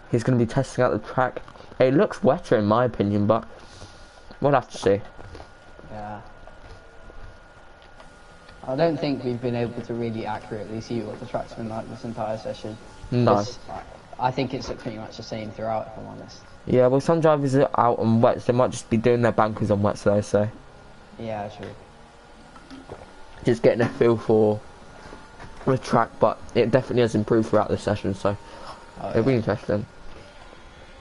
He's going to be testing out the track. It looks wetter in my opinion, but we'll have to see. Yeah. I don't think we've been able to really accurately see what the track's been like this entire session. No. I think it's pretty much the same throughout, if I'm honest. Yeah, well, some drivers are out on wets. They might just be doing their bankers on wets, though, so... Yeah, true. Just getting a feel for the track, but it definitely has improved throughout the session, so it'll be interesting.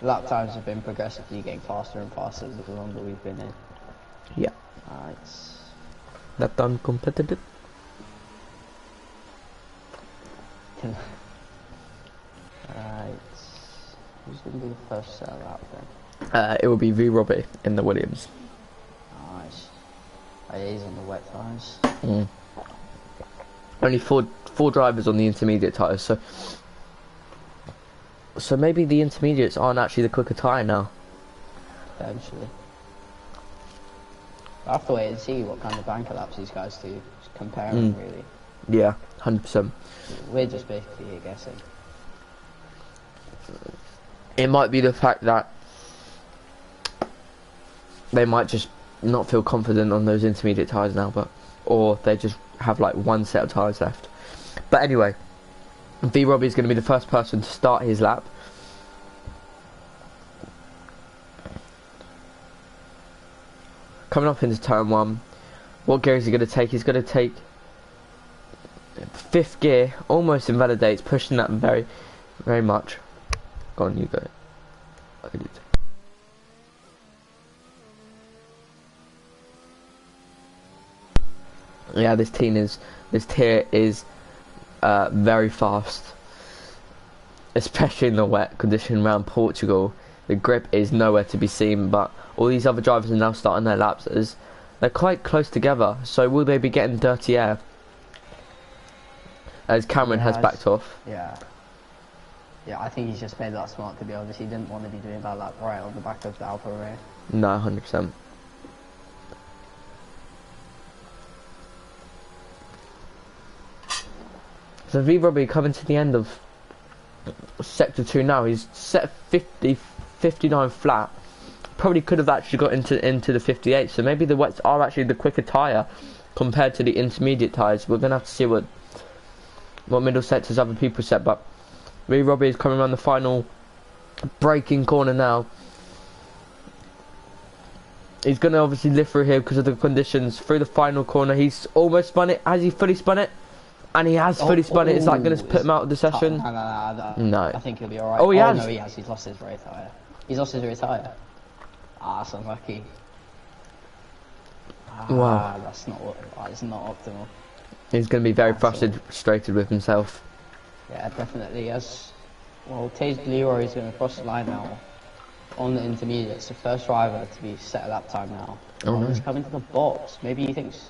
Lap times have been progressively getting faster and faster the longer we've been in. Yeah. Alright. That done competitive. Right. Who's going to be the first set lap then? It will be V Robbie in the Williams. Nice. Oh, yeah, he's on the wet tyres. Only four drivers on the intermediate tyres, so maybe the intermediates aren't actually the quicker tyre now. Eventually. I'll have to wait and see what kind of banker laps these guys do. Just compare them, really. Yeah, 100%. We're just basically here guessing. It might be the fact that they might just not feel confident on those intermediate tyres now, or they just have like one set of tyres left. But anyway, V Robbie is going to be the first person to start his lap. Coming up into turn 1, what gear is he going to take? He's going to take 5th gear, almost invalidates, pushing that very, very much. Go on, you go. Yeah, this tier is very fast, especially in the wet condition around Portugal. The grip is nowhere to be seen, but all these other drivers are now starting their laps as they're quite close together. So will they be getting dirty air? As Cameron has backed off. Yeah. Yeah, I think he's just played that smart, to be honest. He didn't want to be doing that lap right on the back of the Alfa Romeo. No, 100%. So V Robbie coming to the end of sector 2 now. He's set 59 flat. Probably could have actually got into the 58. So maybe the wets are actually the quicker tyre compared to the intermediate tyres. We're gonna have to see what middle sectors other people set. But V Robbie is coming around the final braking corner now. He's gonna obviously live through here because of the conditions. Through the final corner, he's almost spun it. Has he fully spun it? And he has fully spun it. Is that going to put him out of the session? No. I think he'll be alright. Oh, he has. No, he has. He's lost his rear tyre. He's lost his rear tyre. Ah, that's unlucky. Wow. That's not optimal. He's going to be very frustrated with himself. Yeah, definitely. As well, Taze Leroy is going to cross the line now on the intermediates. The first driver to be set a lap time now. He's coming to the box. Maybe he thinks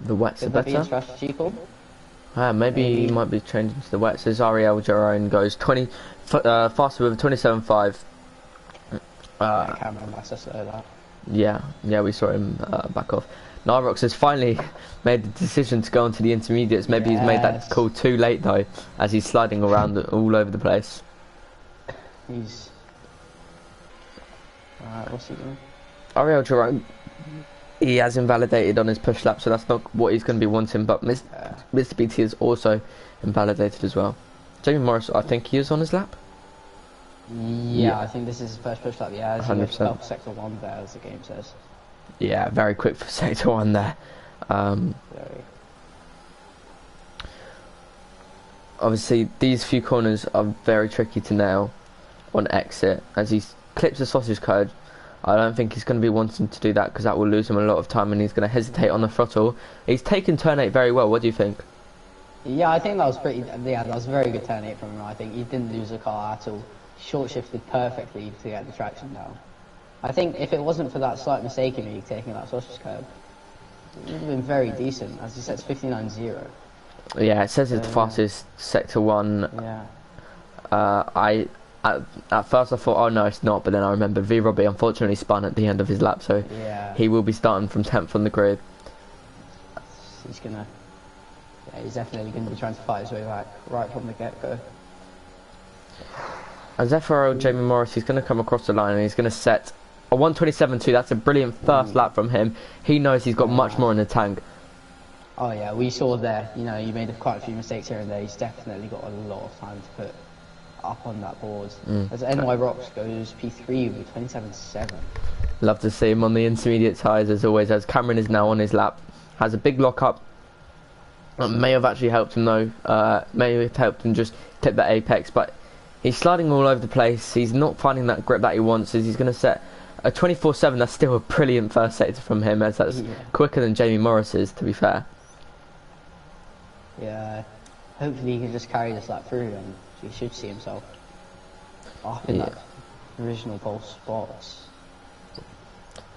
the wets are better. Could that be a strategy call? Maybe he might be changing to the wets. As Ariel Jerome goes faster with a 27.5. Cameron Master slow that. Yeah, we saw him back off. Narox has finally made the decision to go onto the intermediates. Maybe he's made that call too late though, as he's sliding around all over the place. He's... what's he doing? Ariel Jerome, he has invalidated on his push lap, so that's not what he's going to be wanting, but Mr. BT is also invalidated as well. Jamie Morris, I think he is on his lap? Yeah, I think this is his first push lap, yeah. 100%. Sector 1 there, as the game says. Yeah, very quick for sector 1 there. Obviously, these few corners are very tricky to nail on exit. As he clips the sausage code, I don't think he's going to be wanting to do that because that will lose him a lot of time and he's going to hesitate on the throttle. He's taken turn 8 very well. What do you think? Yeah, I think that was that was a very good turn 8 from him. I think he didn't lose the car at all. Short shifted perfectly to get the traction down. I think if it wasn't for that slight mistake in me taking that sausage curve, it would have been very decent, as he sets 59.0. Yeah, it says it's the yeah. fastest Sector 1. Yeah. At first I thought, oh no, it's not, but then I remember V Robbie unfortunately spun at the end of his lap, so Yeah. he will be starting from 10th on the grid. He's gonna. Yeah, he's definitely gonna be trying to fight his way back right from the get-go. As FRL Jamie Morris, he's going to come across the line and he's going to set a 127.2. That's a brilliant first lap from him. He knows he's got much more in the tank. Oh yeah, we saw there. You know, you made quite a few mistakes here and there. He's definitely got a lot of time to put up on that board. As NY Rocks goes P3 with 27.7. Love to see him on the intermediate tyres as always, as Cameron is now on his lap. Has a big lock up. May have actually helped him though. May have helped him just tip that apex, but he's sliding all over the place. He's not finding that grip that he wants. As he's going to set a 24.7. That's still a brilliant first sector from him, as that's quicker than Jamie Morris's, to be fair. Yeah, hopefully he can just carry this lap through and he should see himself up in that provisional pole spots.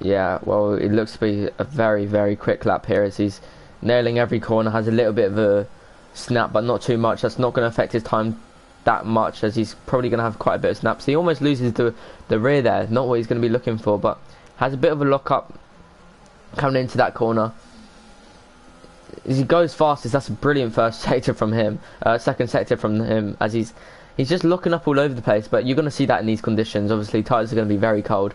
Yeah, well, it looks to be a very, very quick lap here as he's nailing every corner, has a little bit of a snap, but not too much. That's not going to affect his time that much, as he's probably going to have quite a bit of snaps. He almost loses the rear there, not what he's going to be looking for, but has a bit of a lock up coming into that corner. As he goes fastest, that's a brilliant first sector from him, second sector from him, as he's just locking up all over the place, but you're going to see that in these conditions. Obviously, tyres are going to be very cold.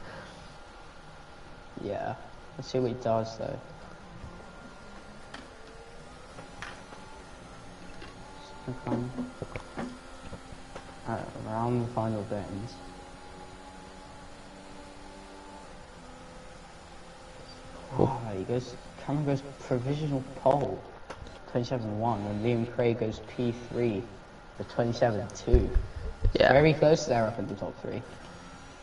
Yeah, let's see what he does though. Around the final bends. Cameron goes provisional pole, 27.1, and Liam Craig goes P3 for 27.2. Yeah. Very close there up in the top three.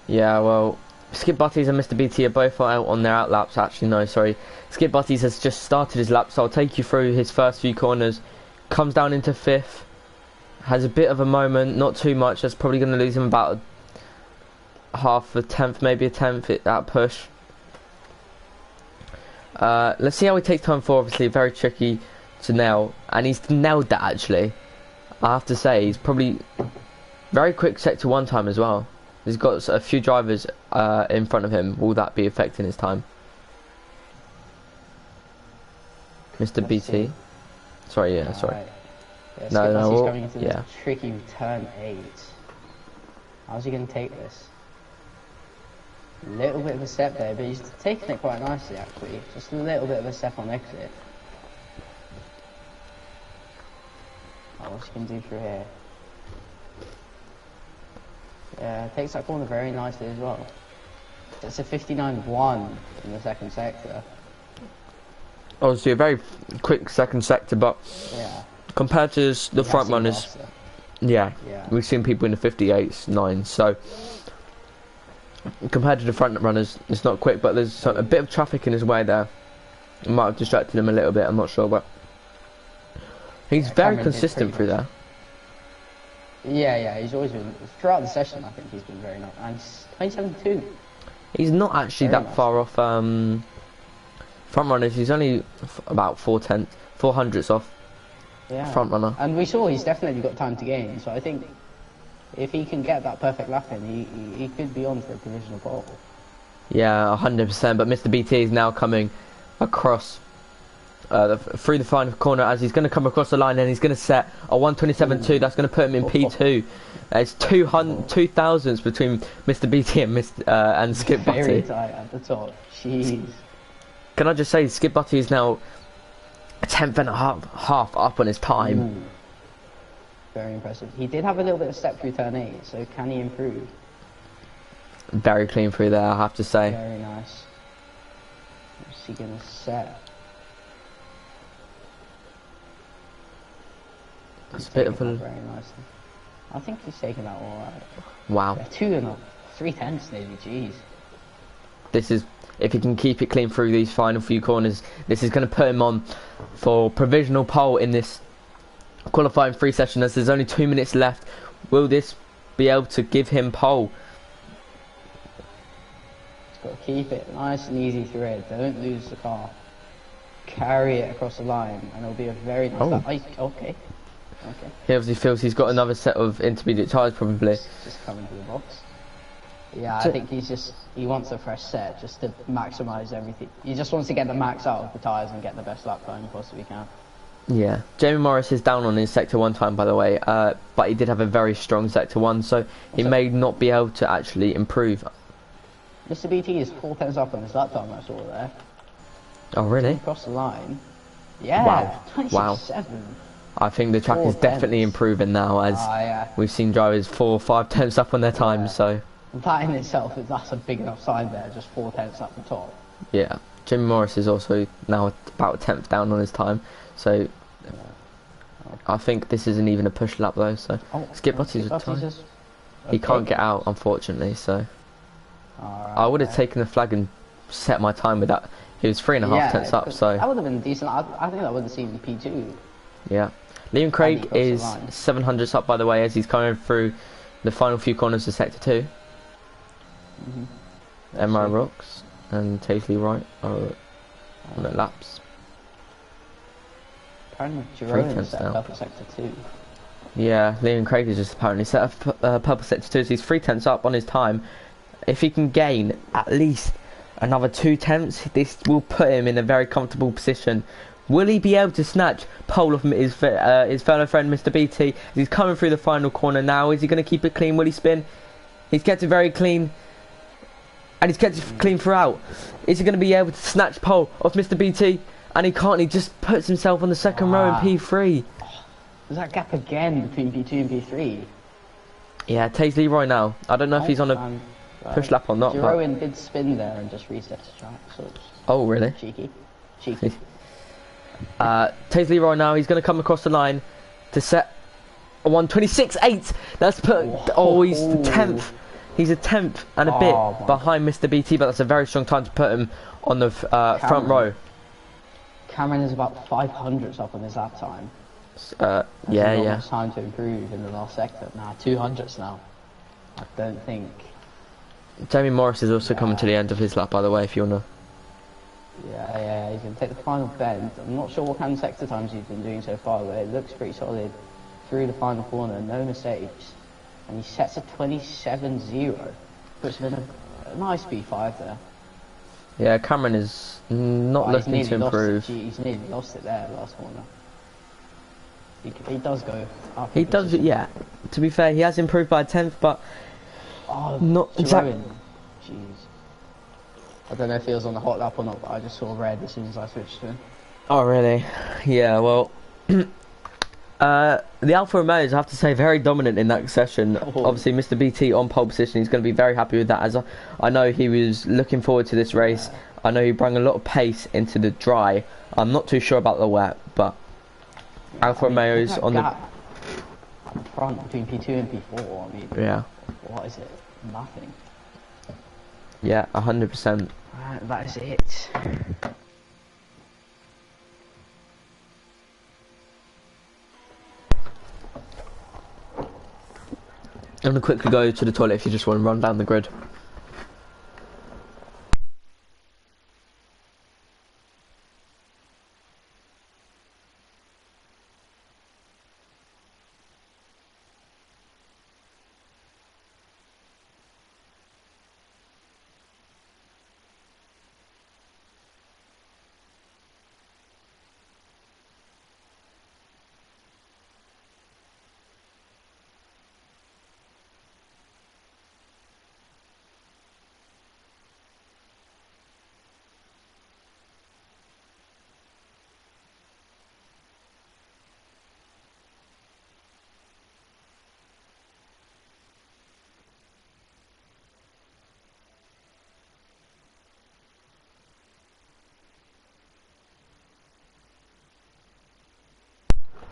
Yeah, well, Skip Butties and Mr. BT are both out on their out laps. Actually, no, sorry. Skip Butties has just started his lap, so I'll take you through his first few corners. Comes down into 5th. Has a bit of a moment, not too much. That's probably going to lose him about half a tenth, maybe a tenth at that push. Let's see how he takes time 4. Obviously, very tricky to nail, and he's nailed that actually. I have to say, he's probably very quick sector 1 time as well. He's got a few drivers in front of him. Will that be affecting his time? Mr. BT. Sorry, yeah, sorry. Yeah, no, he's coming into this tricky turn 8. How's he going to take this? A little bit of a step there, but he's taking it quite nicely actually. Just a little bit of a step on exit. Oh, what's he going to do through here? Yeah, takes that corner very nicely as well. It's a 59.1 in the second sector. Obviously a very quick second sector, but compared to the front runners, we've seen people in the 58s, 9s, so compared to the front runners, it's not quick, but there's a bit of traffic in his way there. It might have distracted him a little bit, I'm not sure, but he's very consistent through there. Yeah, he's always been, throughout the session I think he's been very nice, and he's 27.2. He's not actually very far off front runners. He's only about 400ths off front runner. And we saw he's definitely got time to gain, so I think if he can get that perfect lap in, he could be on for a provisional pole. Yeah, 100%, but Mr. BT is now coming across through the final corner, as he's going to come across the line and he's going to set a 127.2. That's going to put him in P2. It's 2 thousandths between Mr. BT and Skip Butty. Very tight at the top. Jeez. Can I just say, Skip Butty is now a tenth and a half up on his time. Ooh. Very impressive. He did have a little bit of step through turn 8, so can he improve? Very clean through there, I have to say. Very nice. What's he going to set? That's a bit of a... Very nicely. I think he's taking that alright. Wow. 3 tenths nearly, jeez. This is... If he can keep it clean through these final few corners, this is going to put him on for provisional pole in this qualifying 3 session, as there's only 2 minutes left. Will this be able to give him pole? He's got to keep it nice and easy through it. Don't lose the car. carry it across the line, and it'll be a very nice lap. Okay. He obviously feels he's got another set of intermediate tyres probably. Just coming to the box. Yeah, I think he wants a fresh set just to maximise everything. He just wants to get the max out of the tyres and get the best lap time he possibly can. Yeah, Jamie Morris is down on his Sector 1 time, by the way, but he did have a very strong Sector 1, so he may not be able to actually improve. Mr. BT is 4 tenths up on his lap time, I saw there. Oh, really? Across the line. Yeah, Wow. 26.7. I think the track is definitely improving now, as we've seen drivers 4 or 5 tenths up on their time, so... That in itself, that's a big enough sign there, just 4 tenths up the top. Yeah, Jamie Morris is also now about a tenth down on his time, so... I think this isn't even a push lap though, so... Skip Butty's time. He can't get out, unfortunately, so... I would have taken the flag and set my time with that. He was 3.5 tenths up, so... That would have been decent. I think that would have seen P2. Yeah. Liam Craig is 700s up, by the way, as he's coming through the final few corners of Sector 2. MI Rocks and Taisley Wright are on the laps. Apparently Jerome set up at Sector 2. Yeah, Liam Craig is just apparently set up purple Sector 2, so he's 3 tenths up on his time. If he can gain at least another 2 tenths, this will put him in a very comfortable position. Will he be able to snatch pole off his fellow friend Mr. BT? He's coming through the final corner now. Is he going to keep it clean? Will he spin? He's kept it very clean. And he's kept it clean throughout. Is he going to be able to snatch pole off Mr. BT? And he can't. He just puts himself on the second row in P3. There's that gap again between P2 and P3. Yeah, Taze Leroy now. I don't know if he's on a push lap or not. Jeroen did spin there and just reset the track. So oh, really? Cheeky. Taze Leroy now. He's going to come across the line to set a 1:26.8. That's put. Oh, he's the 10th. He's a 10th and a bit behind Mr. BT, but that's a very strong time to put him on the front row. Cameron is about 500s up on his lap time. Yeah. Time to improve in the last sector. Now 200s now. I don't think. Jamie Morris is also coming to the end of his lap, by the way, if you wanna. Yeah. He's gonna take the final bend. I'm not sure what kind of sector times he's been doing so far, but it looks pretty solid through the final corner. No mistakes. And he sets a 27.0, puts him in a nice B5 there. Yeah, Cameron is not looking to improve. He's nearly lost it there last corner. He does go up. He does, yeah. To be fair, he has improved by a 10th, but not exactly. Jeez. I don't know if he was on the hot lap or not, but I just saw red as soon as I switched to him. Oh, really? Yeah, well... the Alfa Romeos, I have to say, very dominant in that session. Obviously, Mr. BT on pole position, he's going to be very happy with that, as I know he was looking forward to this race. I know he brought a lot of pace into the dry. I'm not too sure about the wet, but Alfa Romeos on the front between P2 and P4. I mean, yeah. What is it? Nothing. Yeah, 100%. That is it. I'm going to quickly go to the toilet if you just want to run down the grid.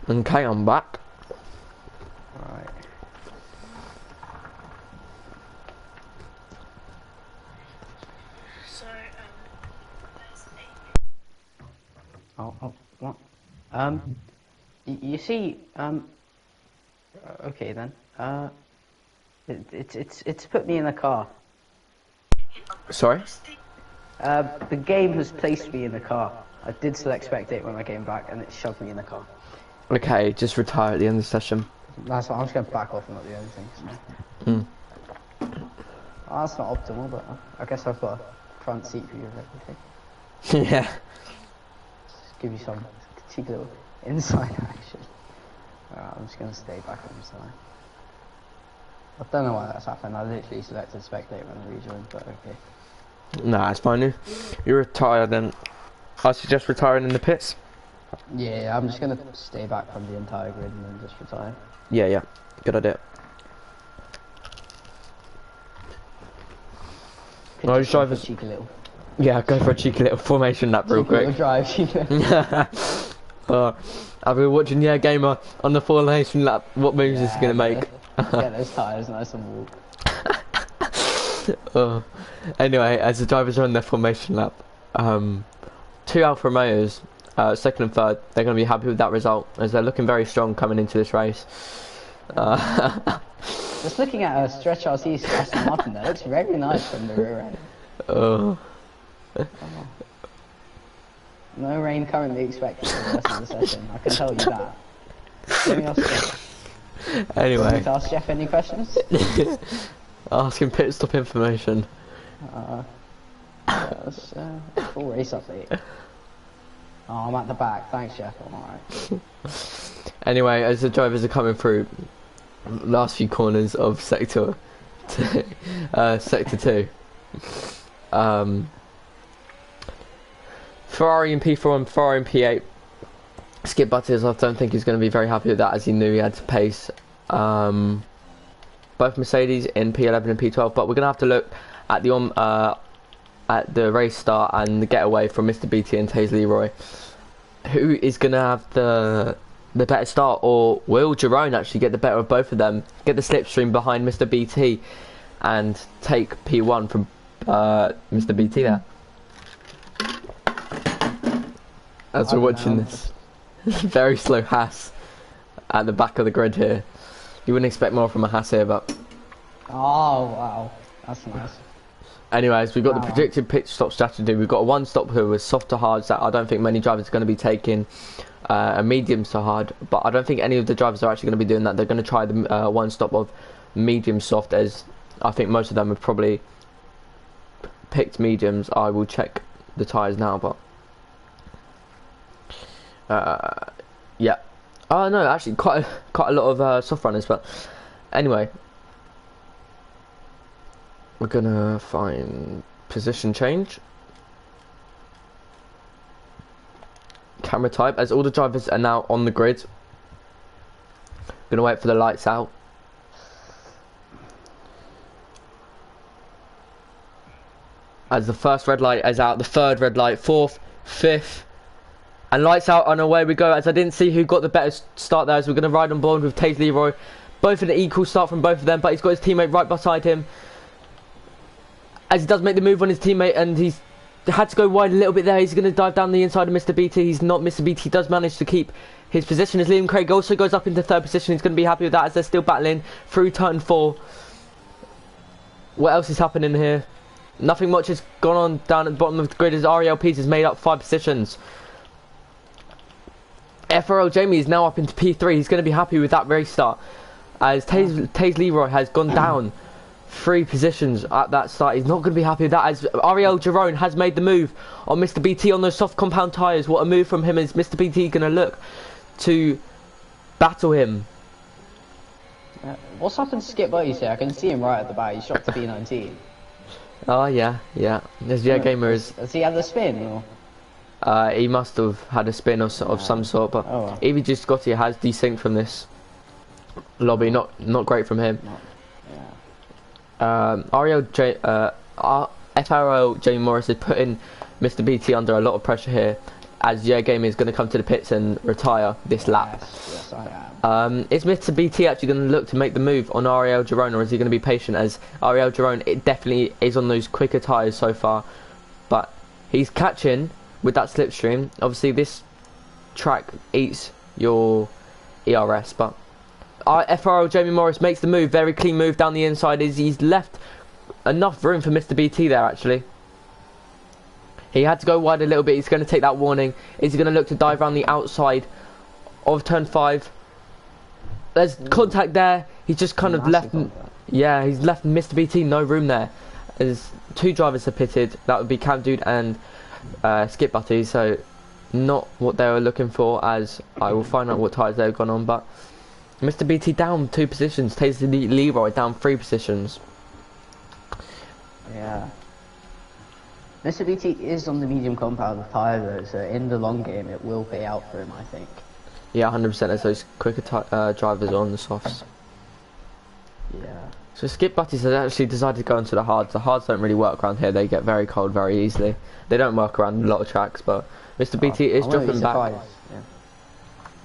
Okay, I'm back. Right. So, there's What? You see, okay then. It's put me in a car. Sorry? The game has placed me in the car. I did select spectate when I came back, and it shoved me in the car. Okay, just retire at the end of the session. That's why I'm just going to back off and not do anything. So. Mm. Oh, that's not optimal, but I guess I've got a front seat for you. Okay. Yeah. Just give you some cheeky little inside action. Alright, I'm just going to stay back on the side. I don't know why that's happened. I literally selected spectate when I rejoined, but okay. Nah, it's fine. You retire then. I suggest retiring in the pits. Yeah, I'm just going to stay back from the entire grid and then just retire. Yeah, yeah. Good idea. No, Just go for a drivers. cheeky little. Yeah, go for a cheeky little formation lap real Cheeky little quick. drive, cheeky little. I've been watching Yeah Gamer on the formation lap. What moves is he gonna make? Get those tyres nice and walk. Anyway, as the drivers are on their formation lap, 2 Alfa Romeos, second and third, they're going to be happy with that result as they're looking very strong coming into this race. Just looking at a stretch RC Aston Martin, that looks very nice from the rear end. No rain currently expected for the rest of the session, I can tell you that. Let me ask Jeff. Anyway, To ask Jeff any questions? asking pit stop information. That's full race update. Oh, I'm at the back, thanks Jeff, I'm alright. Anyway, as the drivers are coming through last few corners of sector 2, Ferrari in P4 and Ferrari in P8. Skip Butters, I don't think he's going to be very happy with that, as he knew he had to pace both Mercedes in P11 and P12. But we're going to have to look at the race start and the getaway from Mr. BT and Taze Leroy. Who is going to have the better start, or will Jerome actually get the better of both of them, get the slipstream behind Mr. BT and take P1 from Mr. BT there? As we're watching this very slow Haas at the back of the grid here. You wouldn't expect more from a Haas here, but... Oh, wow. That's nice. Anyways, we've got the predicted pit stop strategy. We've got a one stop here with soft to hards that I don't think many drivers are going to be taking. A medium to hard, but I don't think any of the drivers are actually going to be doing that. They're going to try the one stop of medium soft, as I think most of them have probably picked mediums. I will check the tyres now, but... yeah. Oh no, actually quite a lot of soft runners, but anyway, we're gonna find position change, camera type, as all the drivers are now on the grid. Gonna wait for the lights out. As the first red light is out, the third red light, fourth, fifth. And lights out, and away we go, as I didn't see who got the better start there, as we're going to ride on board with Taze Leroy. Both an equal start from both of them, but he's got his teammate right beside him. As he does make the move on his teammate, and he's had to go wide a little bit there. He's going to dive down the inside of Mr. BT. He's not Mr. BT. He does manage to keep his position, as Liam Craig also goes up into third position. He's going to be happy with that, as they're still battling through turn 4. What else is happening here? Nothing much has gone on down at the bottom of the grid, as Ariel Pease has made up 5 positions. FRL Jamie is now up into P3. He's going to be happy with that race start, as Taze Leroy has gone down 3 positions at that start. He's not going to be happy with that, as Ariel Jerome has made the move on Mr. BT on those soft compound tyres. What a move from him. Is Mr. BT going to look to battle him? What's happened to Skip Buddies here? I can see him right at the back. He's dropped to P19. Oh yeah. There's Yeah Gamer is. Has he had the spin, or? He must have had a spin of some sort, but Evie Giscotti has desynced from this lobby. Not great from him. FRL Jamie Morris is putting Mr. BT under a lot of pressure here, as Yeah Game is going to come to the pits and retire this lap. Yes, I am. Is Mr. BT actually going to look to make the move on Ariel Jerome, or is he going to be patient, as Ariel Jerome, it definitely is on those quicker tyres so far, but he's catching with that slipstream. Obviously this track eats your ERS, but FRL Jamie Morris makes the move, very clean move down the inside. He's left enough room for Mr. BT there, actually. He had to go wide a little bit. He's going to take that warning. Is he going to look to dive around the outside of turn 5? There's contact there. He's just kind of left. Yeah, he's left Mr. BT no room there. There's 2 drivers have pitted. That would be Cam Dude and Skip Butty. So not what they were looking for, as I will find out what tyres they've gone on. But Mr. BT down 2 positions. Tasty Leroy down 3 positions. Yeah. Mr. BT is on the medium compound tyre though, so in the long game it will pay out for him, I think. Yeah, 100% as those quicker drivers on the softs. Yeah. So Skip Butties has actually decided to go into the hards. The hards don't really work around here. They get very cold very easily. They don't work around a lot of tracks, but Mr. BT is dropping back. Yeah.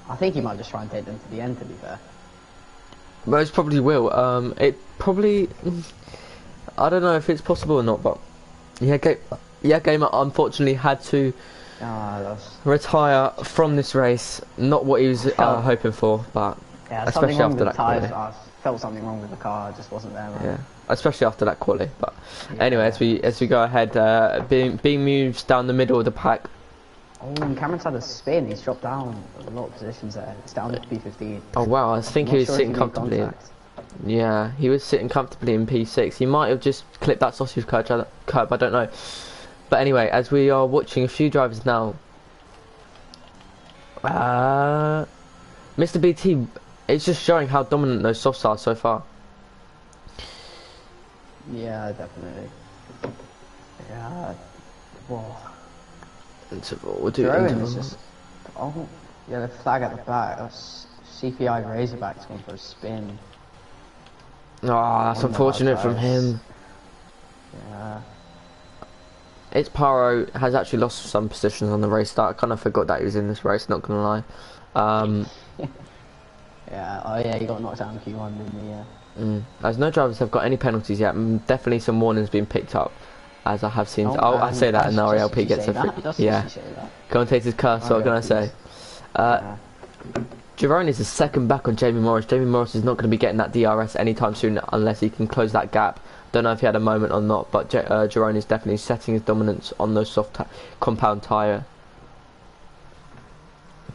I think he might just try and take them to the end, to be fair. Most probably will. It probably... I don't know if it's possible or not, but... Gamer unfortunately had to retire from this race. Not what he was hoping for, but yeah, especially after that quali. I felt something wrong with the car, it just wasn't there. Man. Yeah, especially after that quali. But anyway, as we go ahead, being moves down the middle of the pack. Oh, and Cameron's had a spin. He's dropped down a lot of positions there. It's down to P15. Oh wow, I think he was sitting comfortably. Yeah, he was sitting comfortably in P6. He might have just clipped that sausage curb, I don't know. But anyway, as we are watching a few drivers now, Mr. BT, it's just showing how dominant those softs are so far. Yeah, definitely. Yeah. Whoa. We'll do is just... Oh, yeah, the flag at the back. That's CPI Razorback's going for a spin. Oh, that's unfortunate from him. Yeah. It's Paro has actually lost some positions on the race start. I kind of forgot that he was in this race, not gonna lie. Yeah, oh yeah, he got knocked out in Q1, didn't he? Yeah. As no drivers have got any penalties yet, definitely some warnings being picked up, as I have seen. I say that, and RLP gets a free. Yeah. Commentator's curse, what can I say? Jerome is the second back on Jamie Morris. Jamie Morris is not going to be getting that DRS anytime soon unless he can close that gap. Don't know if he had a moment or not, but Jerome is definitely setting his dominance on those soft compound tyre.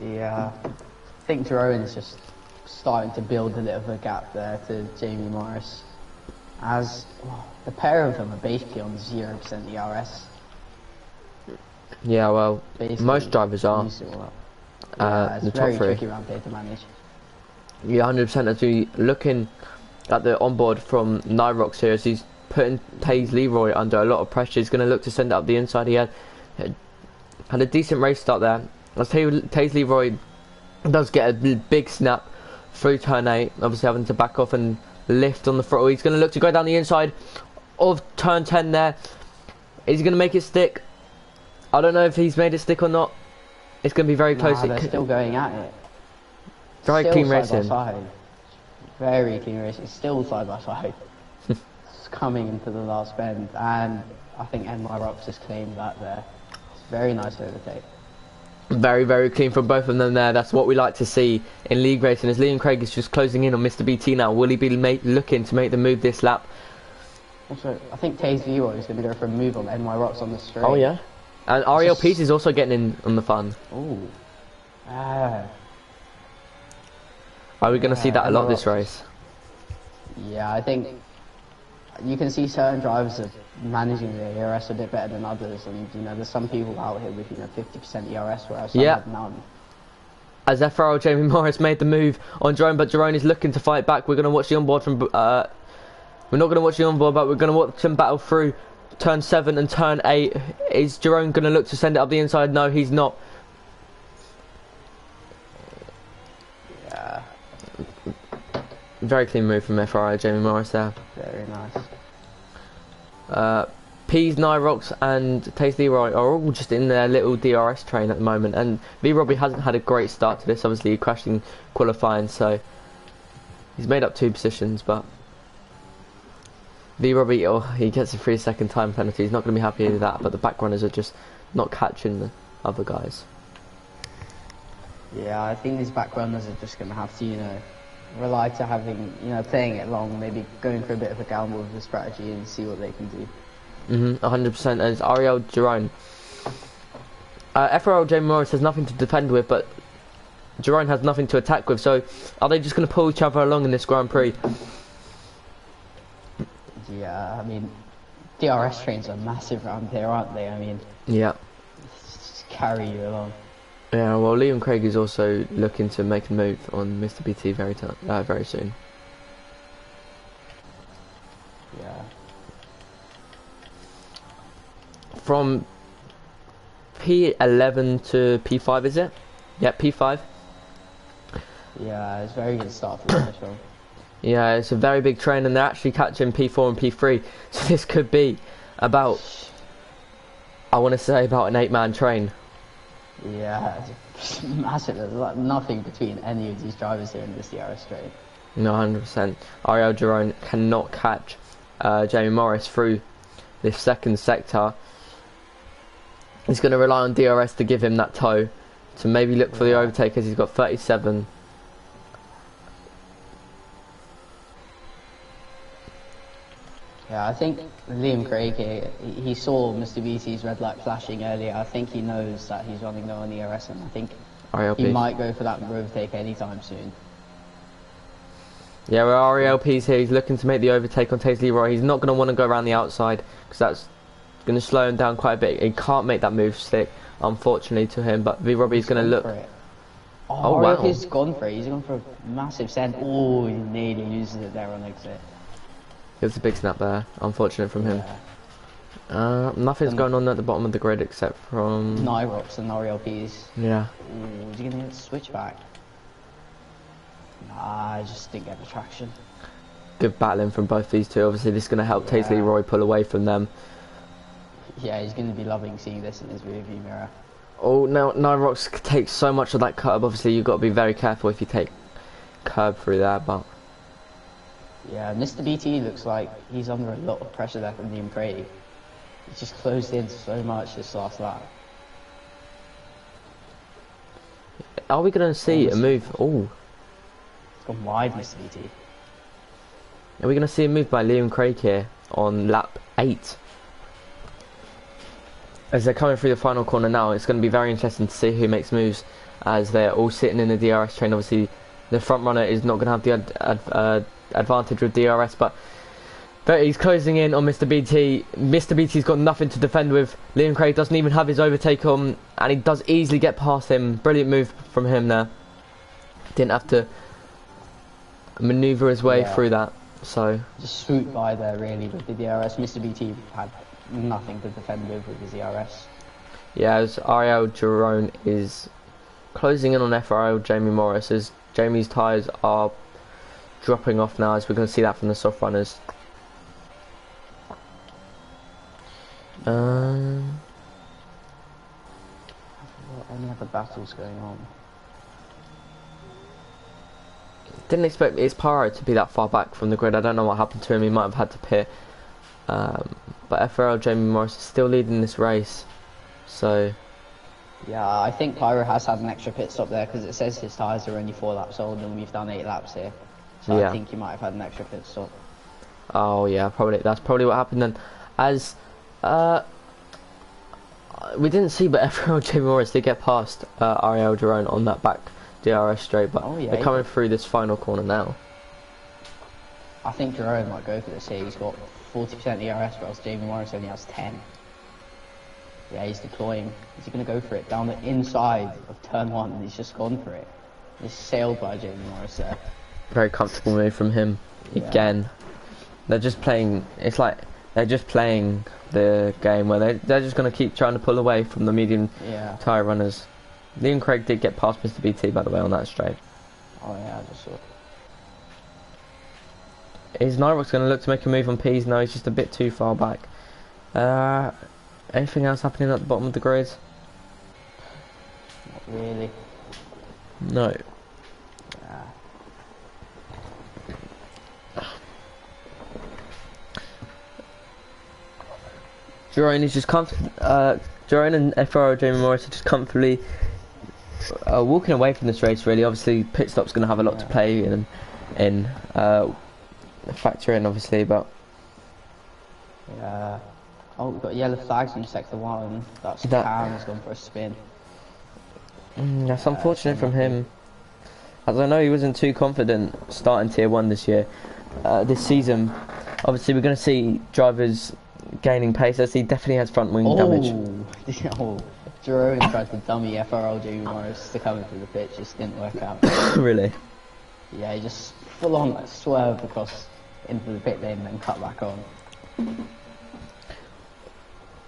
Yeah, I think Jerome is just starting to build a little bit of a gap there to Jamie Morris, as the pair of them are basically on 0% DRS. Yeah, well, basically, most drivers are. Yeah, it's the very top 3. tricky around here to manage. Yeah, 100%. As we looking at the onboard from Nyrox here, as he's putting Taze Leroy under a lot of pressure. He's going to look to send it up the inside. He had a decent race start there. As Taze Leroy does get a big snap through turn 8, obviously having to back off and lift on the throttle. He's going to look to go down the inside of turn 10 there. Is he going to make it stick? I don't know if he's made it stick or not. It's going to be very close. They're still going at it. Very still clean side racing. by side. Very clean racing. Still side by side. It's coming into the last bend, and I think NY Rocks just claimed that there. It's very nice overtake. Very, very clean from both of them there. That's what we like to see in league racing. As Liam Craig is just closing in on Mr. BT now. Will he be looking to make the move this lap? Also, I think Taze Leroy is going to go for a move on NY Rocks on the straight. Oh yeah. And Ariel Peace is also getting in on the fun. Ooh. Are we going to see that a lot this race? Yeah, I think you can see certain drivers are managing their ERS a bit better than others, and there's some people out here with 50% ERS, whereas some have none. As FRL Jamie Morris made the move on Jerome, but Jerome is looking to fight back. We're going to watch the onboard from. We're not going to watch the onboard, but we're going to watch him battle through turn 7 and turn 8. Is Jerome going to look to send it up the inside? No, he's not. Yeah. Very clean move from FRI Jamie Morris there. Very nice. Peas, Nyrox and Taze Leroy are all just in their little DRS train at the moment, and V Robbie hasn't had a great start to this. Obviously he crashed in qualifying, so he's made up 2 positions, but V Robbie, he gets a 3-second time penalty. He's not going to be happy with that, but the back runners are just not catching the other guys. Yeah, I think these back runners are just going to have to, rely to having, playing it long, maybe going for a bit of a gamble with the strategy and see what they can do. 100%. As Ariel Jerome FRL Jamie Morris has nothing to defend with, but Jerome has nothing to attack with, so are they just going to pull each other along in this Grand Prix? Yeah, I mean, DRS trains are massive around here, aren't they? I mean, Yeah. just carry you along. Yeah, well, Liam Craig is also looking to make a move on Mr. BT very soon. Yeah. From P11 to P5, is it? Yeah, P5. Yeah, it's a very good start for the initial. Yeah, it's a very big train, and they're actually catching P4 and P3. So this could be about, I want to say, about an 8-man train. Yeah, it's massive. There's like nothing between any of these drivers here in this DRS train. No, 100%. Ariel Jerome cannot catch Jamie Morris through this second sector. He's going to rely on DRS to give him that toe, to maybe look for the overtake, as he's got 37. Yeah, I think Liam Craig here, he saw Mr. BT's red light flashing earlier. I think he knows that he's running low on DRS, and I think Ariel he P. might go for that overtake anytime soon. Yeah, well, Ariel P's here. He's looking to make the overtake on Taze Leroy. He's not going to want to go around the outside, because that's going to slow him down quite a bit. He can't make that move stick, unfortunately, to him, but V Robbie's going to look. Oh, wow. He's gone for it. He's gone for a massive send. Oh, he nearly loses it there on exit. It was a big snap there, unfortunate from him. Yeah. Nothing's going on at the bottom of the grid except from Nyrox and Ariel P's. Yeah. Ooh, is he going to get the switchback? Nah, I just didn't get the traction. Good battling from both these two. Obviously, this is going to help Yeah. Taze Leroy pull away from them. Yeah, he's going to be loving seeing this in his rearview mirror. Oh, now Nyrox takes so much of that curb. Obviously, you've got to be very careful if you take curb through there, but. Yeah, Mr. BT looks like he's under a lot of pressure there from Liam Craig. He's just closed in so much this last lap. Are we going to see a move? Oh, It's gone wide, Mr. BT. are we going to see a move by Liam Craig here on lap 8? As they're coming through the final corner now, it's going to be very interesting to see who makes moves, as they're all sitting in the DRS train. Obviously, the front runner is not going to have the advantage with DRS, but he's closing in on Mr. BT. Mr. BT's got nothing to defend with. Liam Craig doesn't even have his overtake on, and he does easily get past him. Brilliant move from him there. Didn't have to manoeuvre his way through that, so Just swooped by there really with the DRS. Mr. BT had nothing to defend with his DRS. yeah, as Ariel Jerome is closing in on FRL Jamie Morris, as Jamie's tyres are dropping off now, as we're going to see that from the soft runners. What any other battles going on? Didn't expect Pyro to be that far back from the grid. I don't know what happened to him. He might have had to pit. But FRL Jamie Morris is still leading this race. So Yeah, I think Pyro has had an extra pit stop there because it says his tyres are only 4 laps old and we've done 8 laps here. So Yeah. I think he might have had an extra pit stop. oh yeah, that's probably what happened then. As we didn't see, but FRL Jamie Morris did get past Ariel Jerome on that back DRS straight, but Oh, yeah, they're coming through this final corner now. I think Jerome might go for this here. He's got 40% ERS, whereas Jamie Morris only has 10. Yeah, he's deploying. Is he going to go for it down the inside of turn 1? And he's just gone for it. He's sailed by Jamie Morris there. Very comfortable move from him. Yeah. Again, they're just playing. It's like they're just playing the game where they're just going to keep trying to pull away from the medium Yeah. tyre runners. Liam Craig did get past Mr. BT, by the way, on that straight. Oh yeah, I just saw. Is Nyrox going to look to make a move on P's? No, he's just a bit too far back. Anything else happening at the bottom of the grid? Not really. No. Yeah. Jerome is just Jerome and FRO Jamie Morris are just comfortably walking away from this race. Really, obviously, pit stop's going to have a lot to play in factor in, obviously, but Yeah. Oh, we've got yellow flags in sector 1. That's That- Cam has gone for a spin. That's unfortunate from him. As I know he wasn't too confident starting tier 1 this year, this season. Obviously we're going to see drivers gaining pace as he definitely has front wing damage. Oh, Jerome tried to dummy FRL Jamie Morris to come into the pitch, just didn't work out. Really? Yeah, he just full on like, swerved across into the pit lane and then cut back on.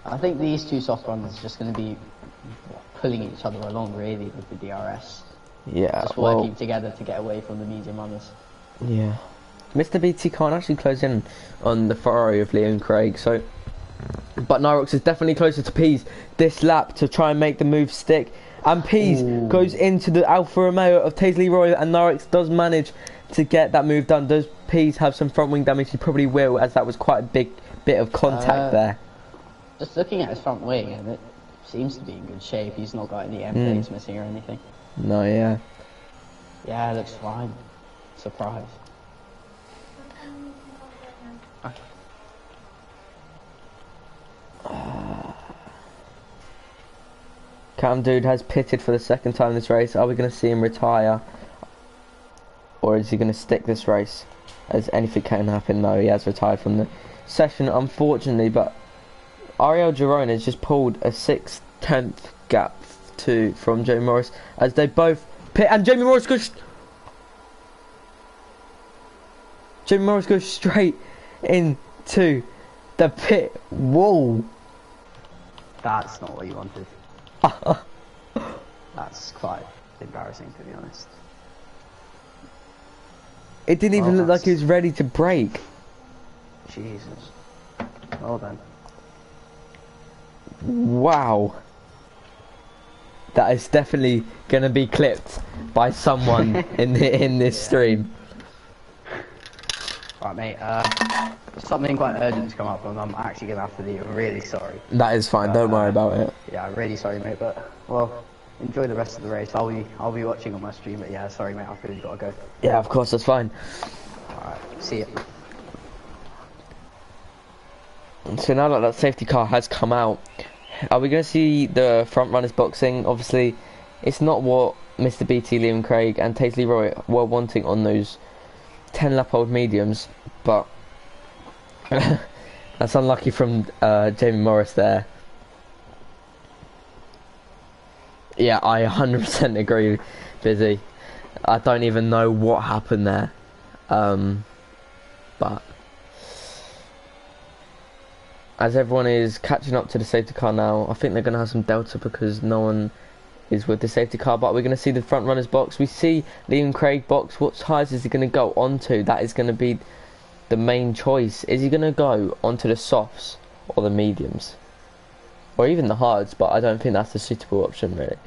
I think these two soft runners are just going to be pulling each other along really with the DRS. Yeah, Just well, working together to get away from the medium runners. yeah. Mr. BT can't actually close in on the Ferrari of Liam Craig, so... But Nyrox is definitely closer to Pease this lap to try and make the move stick. And Pease goes into the Alfa Romeo of Taze Leroy, and Nyrox does manage to get that move done. Does Pease have some front wing damage? He probably will, as that was quite a big bit of contact there. Just looking at his front wing, and it seems to be in good shape. He's not got any end plates missing or anything. No, yeah. Yeah, it looks fine. Surprise. Cam Dude has pitted for the second time this race. Are we going to see him retire? Or is he going to stick this race? As anything can happen. No, he has retired from the session, unfortunately. But Ariel Girona has just pulled a 6/10 gap from Jamie Morris. As they both pit. And Jamie Morris goes... Jamie Morris goes straight into the pit wall. That's not what you wanted. That's quite embarrassing, to be honest. It didn't even look like he was ready to brake. Jesus. Well done. Wow. That is definitely going to be clipped by someone in this stream. Right, mate. Something quite urgent to come up, and I'm actually going to have to leave. I'm really sorry. That is fine. Don't worry about it. Yeah, I'm really sorry, mate. But well, enjoy the rest of the race. I'll be watching on my stream. But yeah, sorry, mate. I've really got to go. Yeah, of course, that's fine. All right. See you. So now that safety car has come out, are we going to see the front runners boxing? Obviously, it's not what Mr. BT, Liam Craig, and Taze Leroy were wanting on those 10-lap-old mediums, but that's unlucky from Jamie Morris there. Yeah, I 100% agree, Busy. I don't even know what happened there, but as everyone is catching up to the safety car now, I think they're going to have some delta because no one is with the safety car. But we're going to see the front runners box. We see Liam Craig box. What tyres is he going to go onto? That is going to be the main choice. Is he going to go onto the softs or the mediums? Or even the hards, but I don't think that's a suitable option really.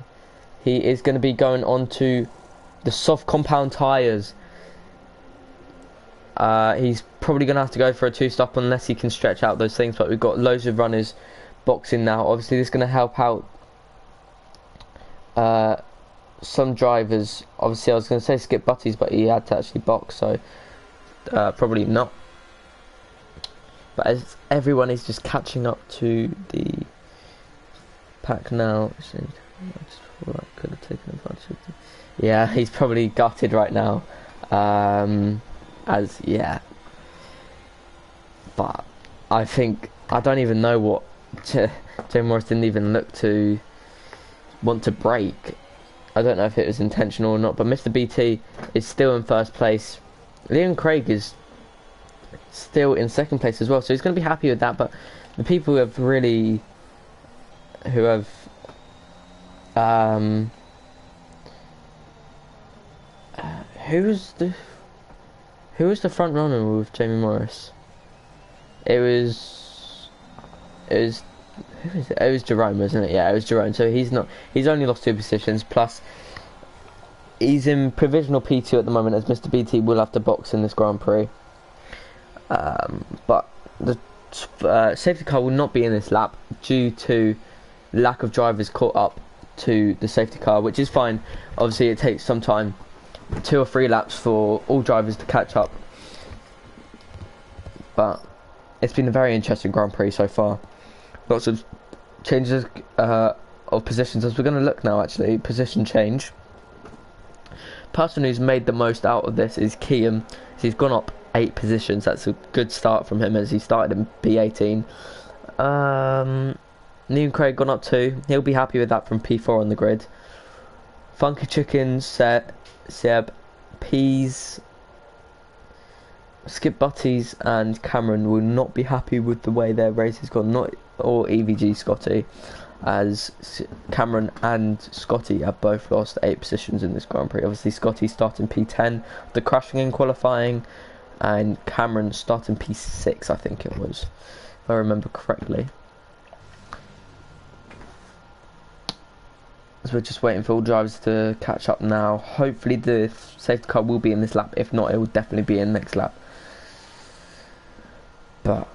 He is going to be going onto the soft compound tyres. He's probably going to have to go for a two-stop unless he can stretch out those things, but we've got loads of runners boxing now. Obviously this is going to help out some drivers. Obviously I was going to say skip Butties, but he had to actually box, so probably not. But as everyone is just catching up to the pack now, I just thought I could have taken advantage of it. Yeah, he's probably gutted right now. But I think I don't even know what Jamie Morris didn't even look to want to break. I don't know if it was intentional or not, but Mr. BT is still in first place. Liam Craig is still in second place as well, so he's going to be happy with that. But the people who have who was the front runner with Jamie Morris? It was Jerome, wasn't it? Yeah, it was Jerome. So he's only lost 2 positions, plus he's in provisional P2 at the moment, as Mr. BT will have to box in this Grand Prix. But the safety car will not be in this lap due to lack of drivers caught up to the safety car, which is fine. Obviously it takes some time, 2 or 3 laps for all drivers to catch up. But it's been a very interesting Grand Prix so far. Lots of changes of positions, as we're going to look now. Actually, position change. Person who's made the most out of this is Kian. He's gone up 8 positions. That's a good start from him, as he started in P18. New Craig gone up 2. He'll be happy with that from P4 on the grid. Funky Chickens, Seb, Peas, Skip Butties and Cameron will not be happy with the way their race has gone. Not or EVG Scotty, as Cameron and Scotty have both lost 8 positions in this Grand Prix. Obviously Scotty starting P10, the crashing in qualifying, and Cameron starting P6, I think it was, if I remember correctly. So we're just waiting for all drivers to catch up now. Hopefully the safety car will be in this lap. If not, it will definitely be in next lap. But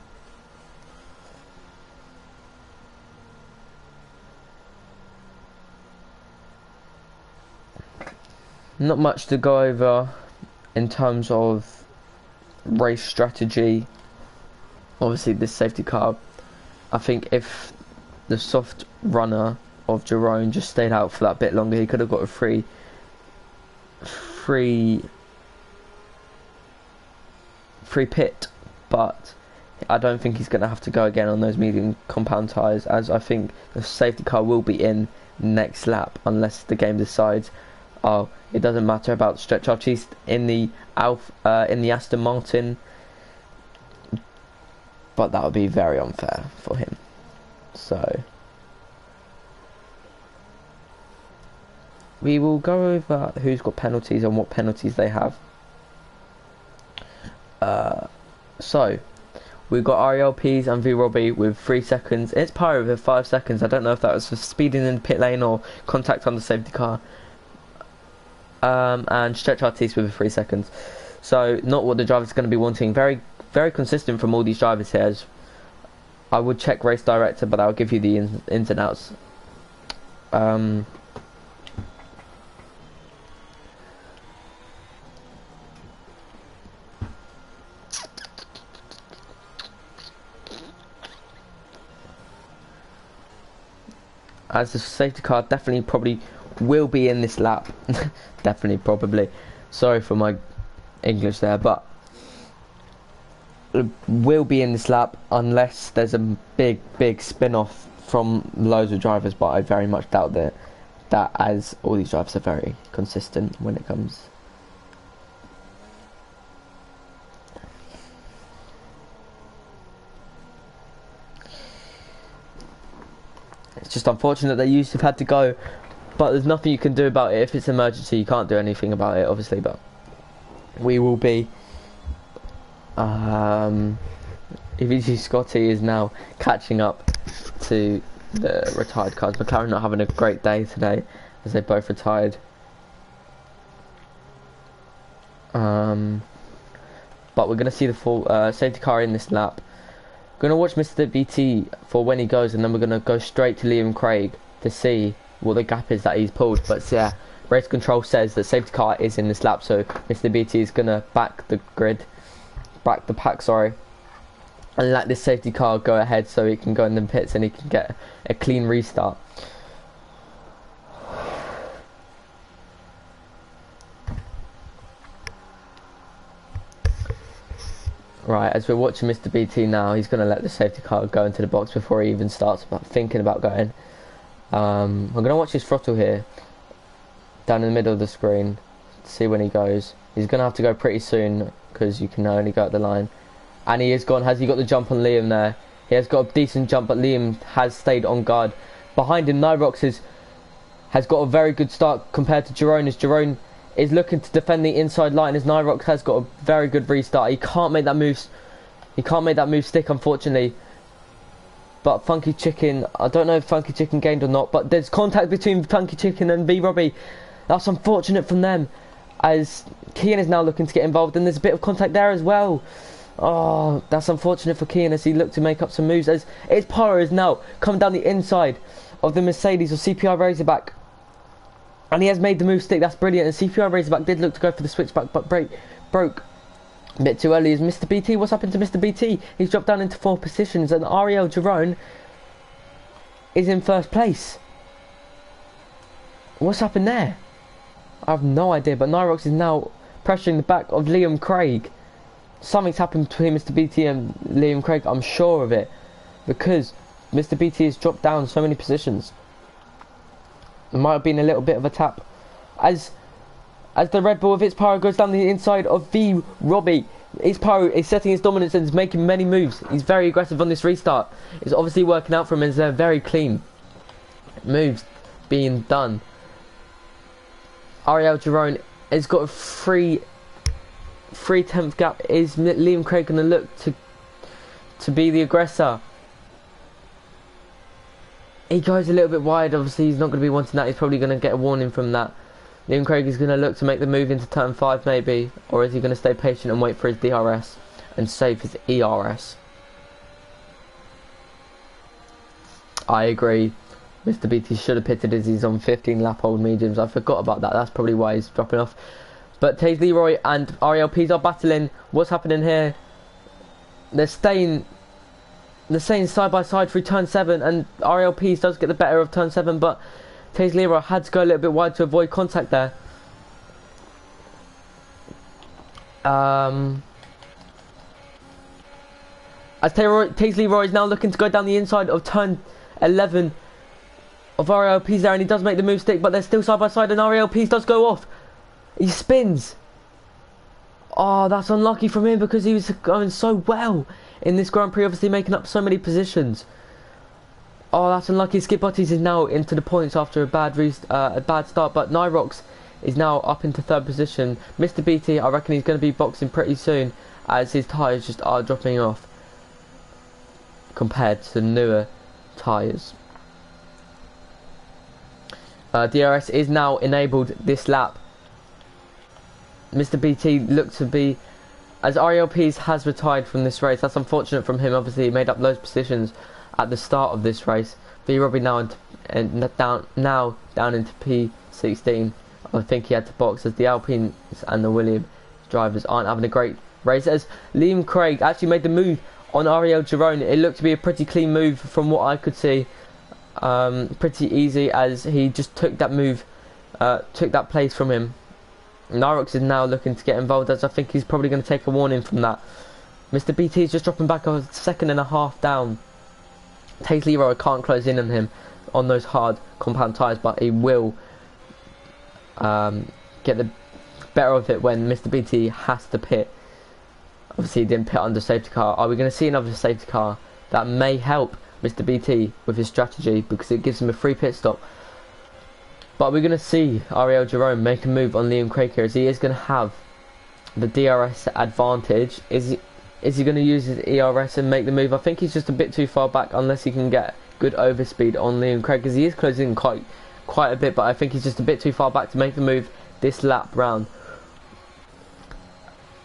not much to go over in terms of race strategy. Obviously this safety car, I think if the soft runner of Jerome just stayed out for that bit longer, he could have got a free pit, but I don't think he's going to have to go again on those medium compound tyres, as I think the safety car will be in next lap unless the game decides, oh, it doesn't matter about stretch artiste in the Aston Martin, but that would be very unfair for him. So we will go over who's got penalties and what penalties they have. So we've got RLPs and V Robbie with 3 seconds. It's Pyro with 5 seconds. I don't know if that was for speeding in the pit lane or contact on the safety car. And Stretch Artiste with 3 seconds. So not what the driver's going to be wanting. Very, very consistent from all these drivers here. As I would check race director, but I'll give you the ins and outs. As the safety car definitely probably will be in this lap. Definitely, probably. Sorry for my English there, but will be in this lap unless there's a big spin-off from loads of drivers, but I very much doubt that as all these drivers are very consistent when it comes. It's just unfortunate that Yusuf had to go, but there's nothing you can do about it. If it's an emergency, you can't do anything about it, obviously, but we will be. EVG Scotty is now catching up to the retired cars. McLaren not having a great day today, as they both retired. But we're going to see the full safety car in this lap. Going to watch Mr. BT for when he goes, and then we're going to go straight to Liam Craig to see what the gap is that he's pulled. But yeah, race control says that safety car is in this lap, so Mr. BT is going to back the pack, sorry, and let this safety car go ahead so he can go in the pits and he can get a clean restart. Right, as we're watching Mr. BT now, he's going to let the safety car go into the box before he even starts thinking about going. I'm going to watch his throttle here, down in the middle of the screen, to see when he goes. He's going to have to go pretty soon, because you can only go at the line. And he is gone. Has he got the jump on Liam there? He has got a decent jump, but Liam has stayed on guard. Behind him, Nyrox has got a very good start compared to Jerome, as Jerome is looking to defend the inside line, as Nyrox has got a very good restart. He can't make that move. He can't make that move stick, unfortunately. But Funky Chicken, I don't know if Funky Chicken gained or not, but there's contact between Funky Chicken and B Robbie. That's unfortunate from them, as Kian is now looking to get involved, and there's a bit of contact there as well. Oh, that's unfortunate for Kian as he looked to make up some moves, as it's Pyro is now coming down the inside of the Mercedes or CPR Razorback. And he has made the move stick. That's brilliant. And CPR Razorback did look to go for the switchback, but broke a bit too early. Is Mr. BT? What's happened to Mr. BT? He's dropped down into 4 positions. And Ariel Jerome is in first place. What's happened there? I have no idea, but Nyrox is now pressuring the back of Liam Craig. Something's happened between Mr. BT and Liam Craig, I'm sure of it, because Mr. BT has dropped down so many positions. There might have been a little bit of a tap. As the Red Bull of Its Pyro goes down the inside of V Robbie, Its Pyro is setting his dominance and is making many moves. He's very aggressive on this restart. It's obviously working out for him as they're very clean moves being done. Ariel Jerome has got a 3/10 gap. Is Liam Craig going to look to be the aggressor? He goes a little bit wide. Obviously he's not going to be wanting that. He's probably going to get a warning from that. Liam Craig is going to look to make the move into turn 5 maybe, or is he going to stay patient and wait for his DRS and save his ERS? I agree. Mr. BT should have pitted as he's on 15 lap old mediums. I forgot about that. That's probably why he's dropping off. But Taze Leroy and RLPs are battling. What's happening here? They're staying side by side through turn 7, and RLPs does get the better of turn 7, but Taze Leroy had to go a little bit wide to avoid contact there. As Taze Leroy is now looking to go down the inside of turn 11 of RLPs there, and he does make the move stick, but they're still side by side, and RLPs does go off. He spins. Oh, that's unlucky from him because he was going so well in this Grand Prix, obviously making up so many positions. Oh, that's unlucky. Skip Butties is now into the points after a bad start, but Nyrox is now up into 3rd position. Mr. BT, I reckon he's going to be boxing pretty soon as his tyres just are dropping off compared to newer tyres. DRS is now enabled this lap. Mr. BT looked to be, as RLPs has retired from this race. That's unfortunate from him. Obviously he made up those positions at the start of this race. V Robbie now down into P16. I think he had to box as the Alpines and the Williams drivers aren't having a great race. As Liam Craig actually made the move on Ariel Jerome, it looked to be a pretty clean move from what I could see. Pretty easy as he just took that move, took that place from him. Nyrox is now looking to get involved, as I think he's probably going to take a warning from that. Mr. BT is just dropping back a 1.5 seconds down. Taze Leroy can't close in on him on those hard compound tyres, but he will get the better of it when Mr. BT has to pit. Obviously he didn't pit under safety car. Are we going to see another safety car? That may help Mr. BT with his strategy because it gives him a free pit stop. But we're going to see Ariel Jerome make a move on Liam Craig here, as he is going to have the DRS advantage. Is he going to use his ERS and make the move? I think he's just a bit too far back unless he can get good overspeed on Liam Craig, because he is closing quite a bit, but I think he's just a bit too far back to make the move this lap round.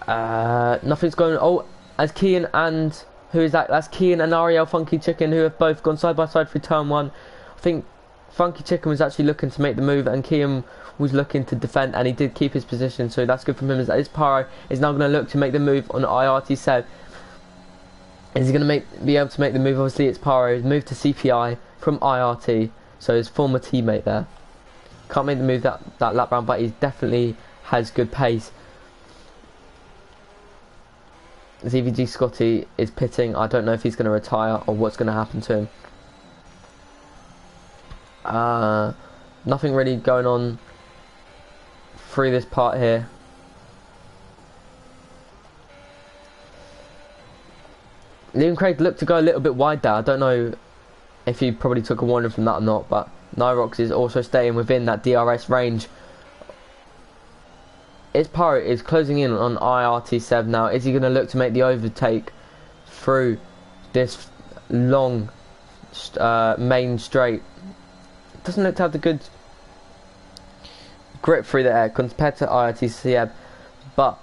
Nothing's going on. Oh, as Kian and... who is that? That's Kian and Ariel Funky Chicken, who have both gone side by side through turn 1. I think Funky Chicken was actually looking to make the move and Kian was looking to defend, and he did keep his position, so that's good from him. As Pyro is now going to look to make the move on IRT Seb. Is he going to be able to make the move? Obviously it's Pyro. He's moved to CPI from IRT, so his former teammate there. Can't make the move that lap round, but he definitely has good pace. ZVG Scotty is pitting. I don't know if he's going to retire or what's going to happen to him. Nothing really going on through this part here. Liam Craig looked to go a little bit wide there. I don't know if he probably took a warning from that or not, but Nyrox is also staying within that DRS range. Its Pyro is closing in on IRT7 now. Is he going to look to make the overtake through this long main straight? Doesn't look to have the good grip through the air compared to IRT7, but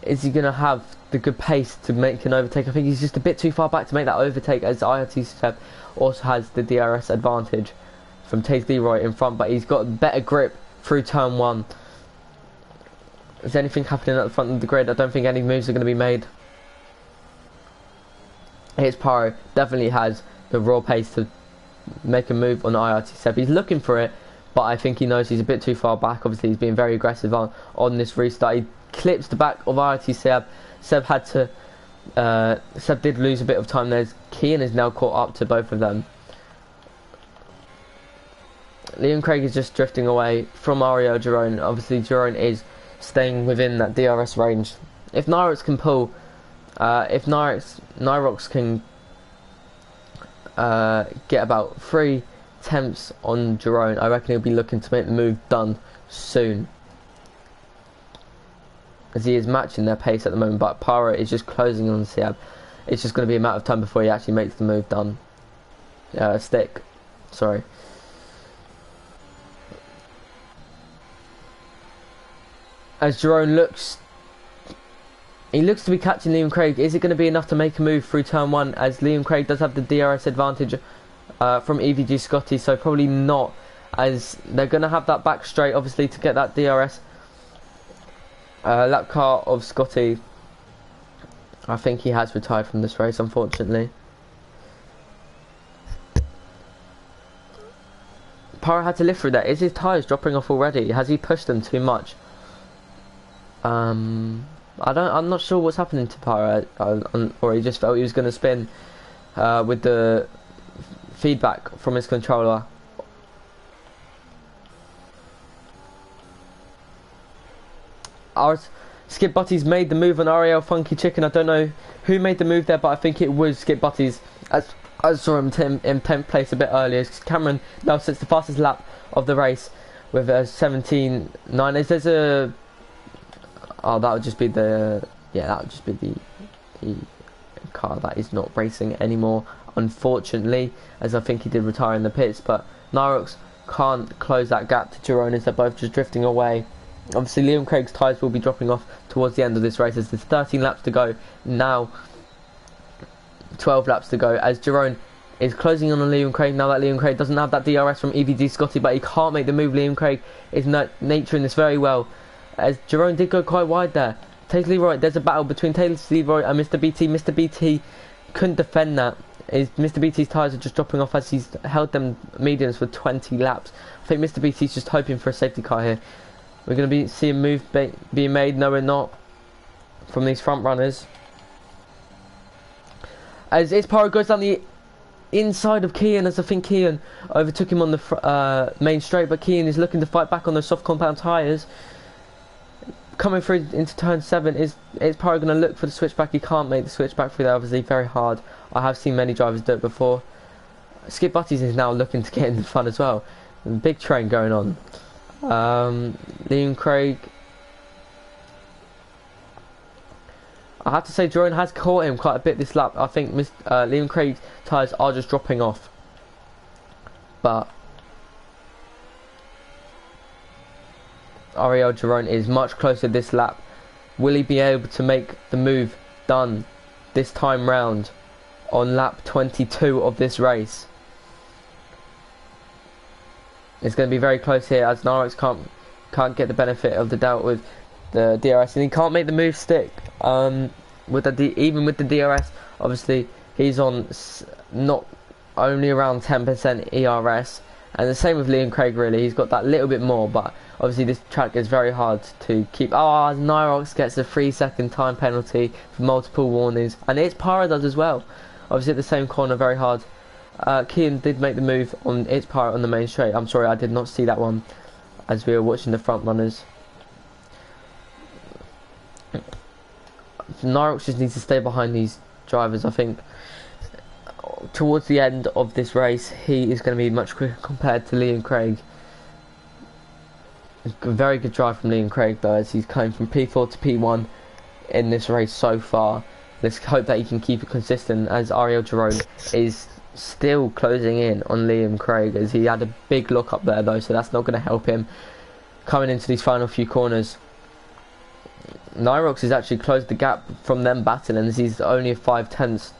is he going to have the good pace to make an overtake? I think he's just a bit too far back to make that overtake, as IRT7 also has the DRS advantage from Taze Leroy in front, but he's got better grip through turn 1. Is anything happening at the front of the grid? I don't think any moves are going to be made. His Pyro definitely has the raw pace to make a move on IRT Seb. He's looking for it, but I think he knows he's a bit too far back. Obviously, he's being very aggressive on this restart. He clips the back of IRT Seb. Seb did lose a bit of time there. Kian is now caught up to both of them. Liam Craig is just drifting away from Ariel Jerome. Obviously, Jerome is staying within that DRS range. If Nyrox can pull, if Nyrox can get about 3 attempts on Jerome, I reckon he'll be looking to make the move done soon, as he is matching their pace at the moment. But Pyro is just closing on Siab. It's just going to be a matter of time before he actually makes the move done. Stick, sorry. As Jerome looks to be catching Liam Craig. Is it going to be enough to make a move through turn 1, as Liam Craig does have the DRS advantage from EVG Scotty, so probably not, as they're going to have that back straight obviously to get that DRS lap car of Scotty. I think he has retired from this race, unfortunately. Pyro had to live through that. Is his tyres dropping off already? Has he pushed them too much? I'm not sure what's happening to Pyro, or he just felt he was going to spin with the feedback from his controller. Skip Butties made the move on Ariel Funky Chicken. I don't know who made the move there, but I think it was Skip Butties. As I saw him in 10th place a bit earlier. Cameron now sits the fastest lap of the race with 17.9. Is there's a... Oh, that would just be the... Yeah, that would just be the car that is not racing anymore, unfortunately, as I think he did retire in the pits. But Nyrox can't close that gap to Jerome, as they're both just drifting away. Obviously, Liam Craig's tyres will be dropping off towards the end of this race, as there's 13 laps to go. Now, 12 laps to go, as Jerome is closing on Liam Craig. Now that Liam Craig doesn't have that DRS from EVD Scotty, but he can't make the move. Liam Craig is naturing this very well, as Jerome did go quite wide there. Taylor Leroy, there's a battle between Taylor Leroy and Mr. BT. Mr. BT couldn't defend that. Mr. BT's tyres are just dropping off, as he's held them mediums for 20 laps. I think Mr. BT's just hoping for a safety car here. We're going to see a move being made. No, we're not, from these front runners. As Isparo goes down the inside of Kian, as I think Kian overtook him on the main straight, but Kian is looking to fight back on those soft compound tyres. Coming through into turn 7, is Isparo going to look for the switchback? He can't make the switchback through there, obviously, very hard. I have seen many drivers do it before. Skip Butties is now looking to get in the fun as well. Big train going on. Liam Craig, I have to say Jerome has caught him quite a bit this lap. I think Liam Craig's tyres are just dropping off, but Ariel Jerome is much closer this lap. Will he be able to make the move done this time round on lap 22 of this race? It's going to be very close here, as Nyrox can't get the benefit of the doubt with the DRS, and he can't make the move stick. Even with the DRS, obviously he's on not only around 10% ERS, and the same with Liam Craig. Really, he's got that little bit more, but obviously this track is very hard to keep. Nyrox gets a 3-second time penalty for multiple warnings, and it's Pyro does as well. Obviously at the same corner, very hard. Kian did make the move on its part on the main straight. I'm sorry, I did not see that one as we were watching the front runners. Nyrox just needs to stay behind these drivers. I think towards the end of this race, he is going to be much quicker compared to Liam Craig. A very good drive from Liam Craig though, as he's coming from P4 to P1 in this race so far. Let's hope that he can keep it consistent, as Ariel Jerome is still closing in on Liam Craig, as he had a big look up there though, so that's not going to help him coming into these final few corners. Nyrox has actually closed the gap from them battling, as he's only 5/10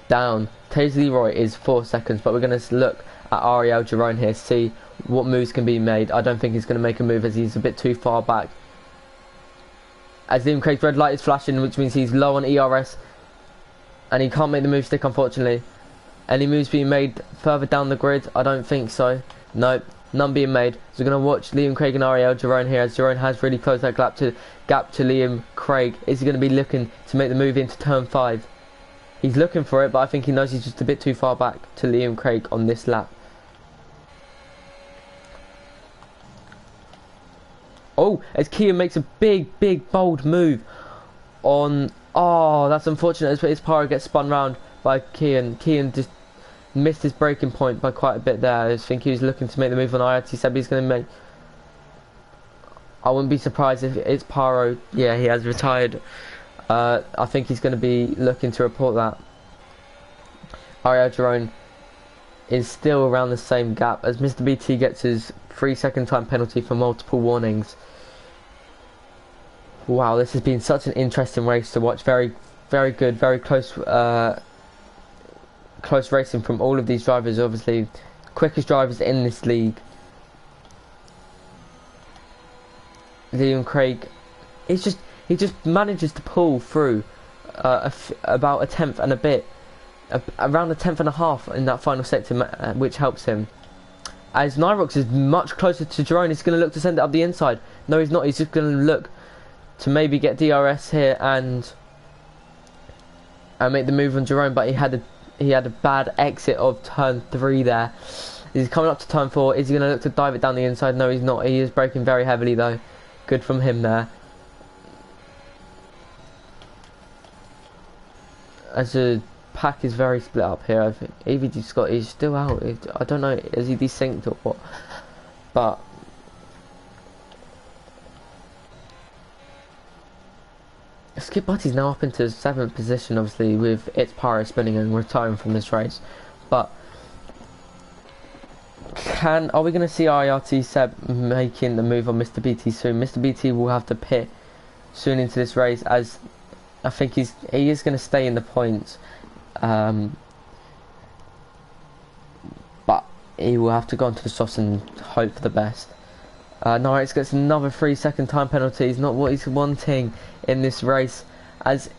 down. Taser Leroy is 4 seconds, but we're going to look at Ariel Jerome here, see what moves can be made. I don't think he's going to make a move, as he's a bit too far back. As Liam Craig's red light is flashing, which means he's low on ERS, and he can't make the move stick, unfortunately. Any moves being made further down the grid? I don't think so. Nope, none being made. So we're going to watch Liam Craig and Ariel Jerome here, as Jerome has really closed that gap to Liam Craig. Is he going to be looking to make the move into turn 5? He's looking for it, but I think he knows he's just a bit too far back to Liam Craig on this lap. Oh, as Kian makes a big, bold move on... Oh, that's unfortunate as his power gets spun round by Kian. Kian just missed his braking point by quite a bit there. I just think he was looking to make the move on IRT. Said he's going to make... I wouldn't be surprised if it's Paro. Yeah, he has retired. I think he's going to be looking to report that. Ariel Jerome is still around the same gap as Mr. BT gets his 3-second time penalty for multiple warnings. Wow, this has been such an interesting race to watch. Very good, very close close racing from all of these drivers. Obviously, quickest drivers in this league. Liam Craig, he just manages to pull through about a tenth and a bit, around a tenth and a half in that final sector, which helps him. As Nyrox is much closer to Jerome, he's going to look to send it up the inside. No, he's not. He's just going to look to maybe get DRS here and make the move on Jerome, but he had a bad exit of turn 3 there. He's coming up to turn 4. Is he going to look to dive it down the inside? No, he's not. He is braking very heavily though. Good from him there. As the pack is very split up here, I think AVD Scott is still out. I don't know, is he desynced or what? But Skip Butty's now up into 7th position, obviously, with its Pyro spinning and retiring from this race. But are we going to see IRT Seb making the move on Mr. BT soon? Mr. BT will have to pit soon into this race, as I think he is going to stay in the points. But he will have to go onto the softs and hope for the best. Nyrox gets another 3-second time penalty. He's not what he's wanting in this race. As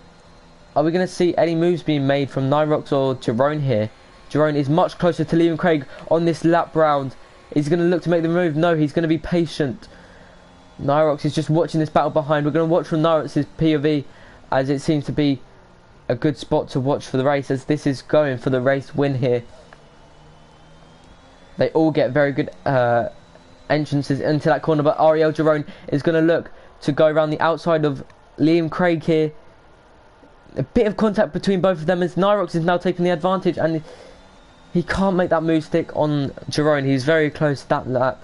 are we going to see any moves being made from Nyrox or Jerome here? Jerome is much closer to Liam Craig on this lap round. He's going to look to make the move. No, he's going to be patient. Nyrox is just watching this battle behind. We're going to watch from Nyrox's POV, as it seems to be a good spot to watch for the race, as this is going for the race win here. They all get very good entrances into that corner, but Ariel Jerome is going to look to go around the outside of Liam Craig here. A bit of contact between both of them, as Nyrox is now taking the advantage, and he can't make that move stick on Jerome. He's very close to that lap.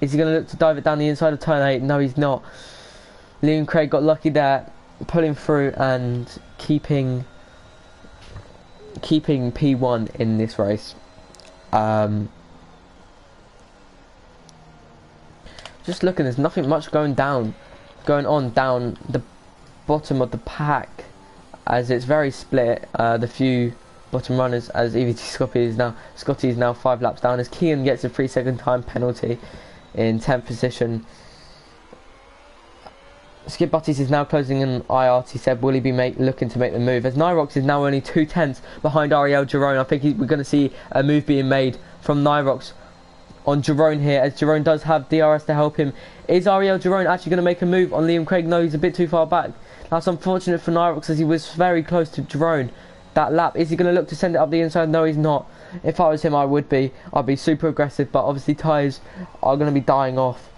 Is he going to look to dive it down the inside of turn 8? No, he's not. Liam Craig got lucky there, pulling through and keeping P1 in this race. Just looking, there's nothing much going on down the bottom of the pack, as it's very split. The few bottom runners, as EVT Scotty is now 5 laps down, as Kian gets a 3-second time penalty in 10th position. Skip Butties is now closing in IRT Seb. Will he be looking to make the move? As Nyrox is now only 2 tenths behind Ariel Jerome. I think we're going to see a move being made from Nyrox on Jerome here, as Jerome does have DRS to help him. Is Ariel Jerome actually going to make a move on Liam Craig? No, he's a bit too far back. That's unfortunate for Nyrox, as he was very close to Jerome that lap. Is he going to look to send it up the inside? No, he's not. If I was him, I would be. I'd be super aggressive, but obviously tyres are going to be dying off.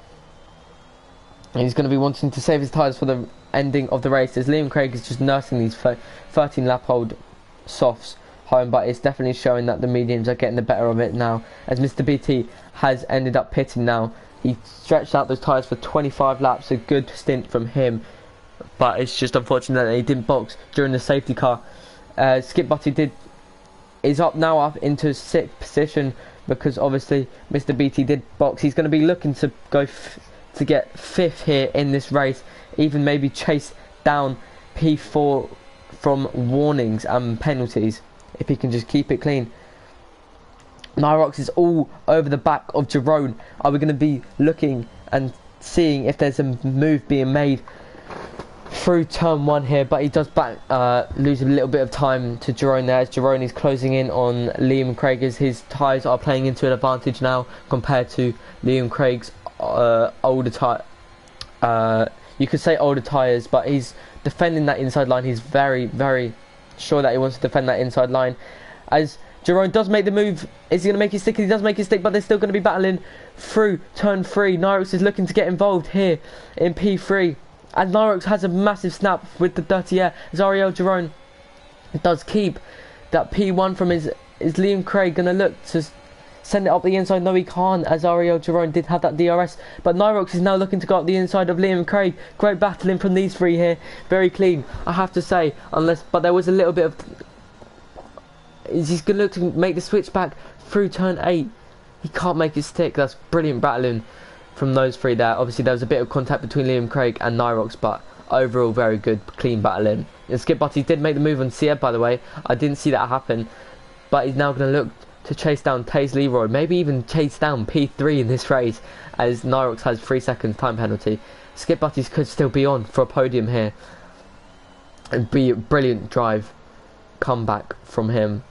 And he's going to be wanting to save his tyres for the ending of the race, as Liam Craig is just nursing these 13 lap old softs home, but it's definitely showing that the mediums are getting the better of it now, as Mr. BT has ended up pitting now. He stretched out those tyres for 25 laps, a good stint from him, but it's just unfortunate that he didn't box during the safety car. Skip Butty is up into 6th position, because obviously Mr. BT did box. He's going to be looking to go to get 5th here in this race, even maybe chase down P4 from warnings and penalties, if he can just keep it clean. Nyrox is all over the back of Jerome. Are we going to be looking and seeing if there's a move being made through turn 1 here, but he does lose a little bit of time to Jerome there, as Jerome is closing in on Liam Craig, as his tyres are playing into an advantage now compared to Liam Craig's older tyre. You could say older tyres, but he's defending that inside line. He's very, very sure that he wants to defend that inside line, as Jerome does make the move. Is he going to make it stick? He does make it stick, but they're still going to be battling through turn 3. Nyrox is looking to get involved here in P3. And Nyrox has a massive snap with the dirty air, as Ariel Jerome does keep that P1 from his Liam Craig going to look to send it up the inside. No, he can't, as Ariel Jerome did have that DRS. But Nyrox is now looking to go up the inside of Liam Craig. Great battling from these three here. Very clean, I have to say. But there was a little bit of... He's going to look to make the switch back through turn 8. He can't make it stick. That's brilliant battling from those three there. Obviously there was a bit of contact between Liam Craig and Nyrox, but overall very good, clean battling. And Skip Butty did make the move on Sia, by the way. I didn't see that happen, but he's now going to look to chase down Taze Leroy, maybe even chase down P3 in this race, as Nyrox has 3 seconds time penalty. Skip Butties could still be on for a podium here, and be a brilliant drive comeback from him.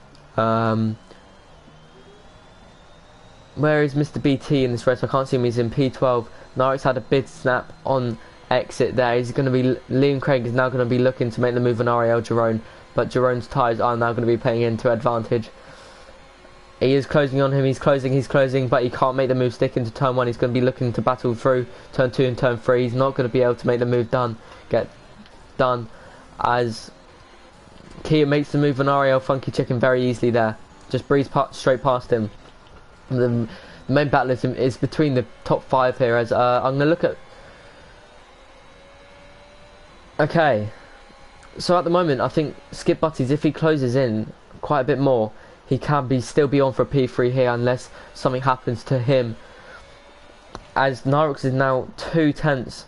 Where is Mr. BT in this race? I can't see him. He's in P12. Nyrox had a bid snap on exit there. He's going to be... Liam Craig is now going to be looking to make the move on Ariel Jerome, but Jerome's tyres are now going to be playing into advantage. He is closing on him. He's closing, but he can't make the move stick into turn 1. He's going to be looking to battle through turn 2 and turn 3. He's not going to be able to make the move get done, as Kia makes the move on Ariel Funky Chicken very easily there. Just breeze straight past him. The main battle is between the top 5 here, as I'm going to look at... Okay, so at the moment I think Skip Butties, if he closes in quite a bit more, he can still be on for a P3 here, unless something happens to him, as Nyrox is now 2 tenths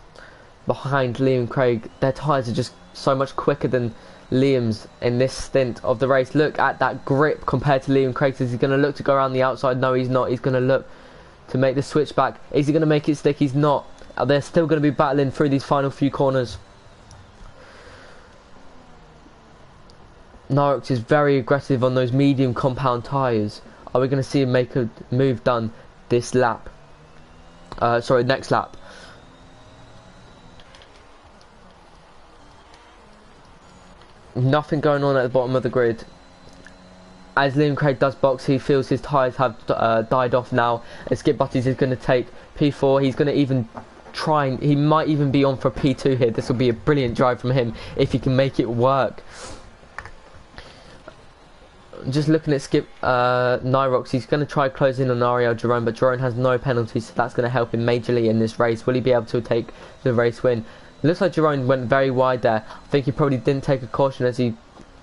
behind Liam Craig. Their tyres are just so much quicker than Liam's in this stint of the race. Look at that grip compared to Liam Craig. Is he going to look to go around the outside? No, he's not. He's going to look to make the switch back. Is he going to make it stick? He's not. They're still going to be battling through these final few corners. Nyrox is very aggressive on those medium compound tyres. Are we going to see him make a move done this lap? Next lap. Nothing going on at the bottom of the grid. As Liam Craig does box, he feels his tyres have died off now. And Skip Butties is going to take P4. He's going to even try, and he might even be on for P2 here. This will be a brilliant drive from him if he can make it work. Just looking at Skip Nyrox, he's going to try close in on Ariel Jerome, but Jerome has no penalties, so that's going to help him majorly in this race. Will he be able to take the race win? It looks like Jerome went very wide there. I think he probably didn't take a caution as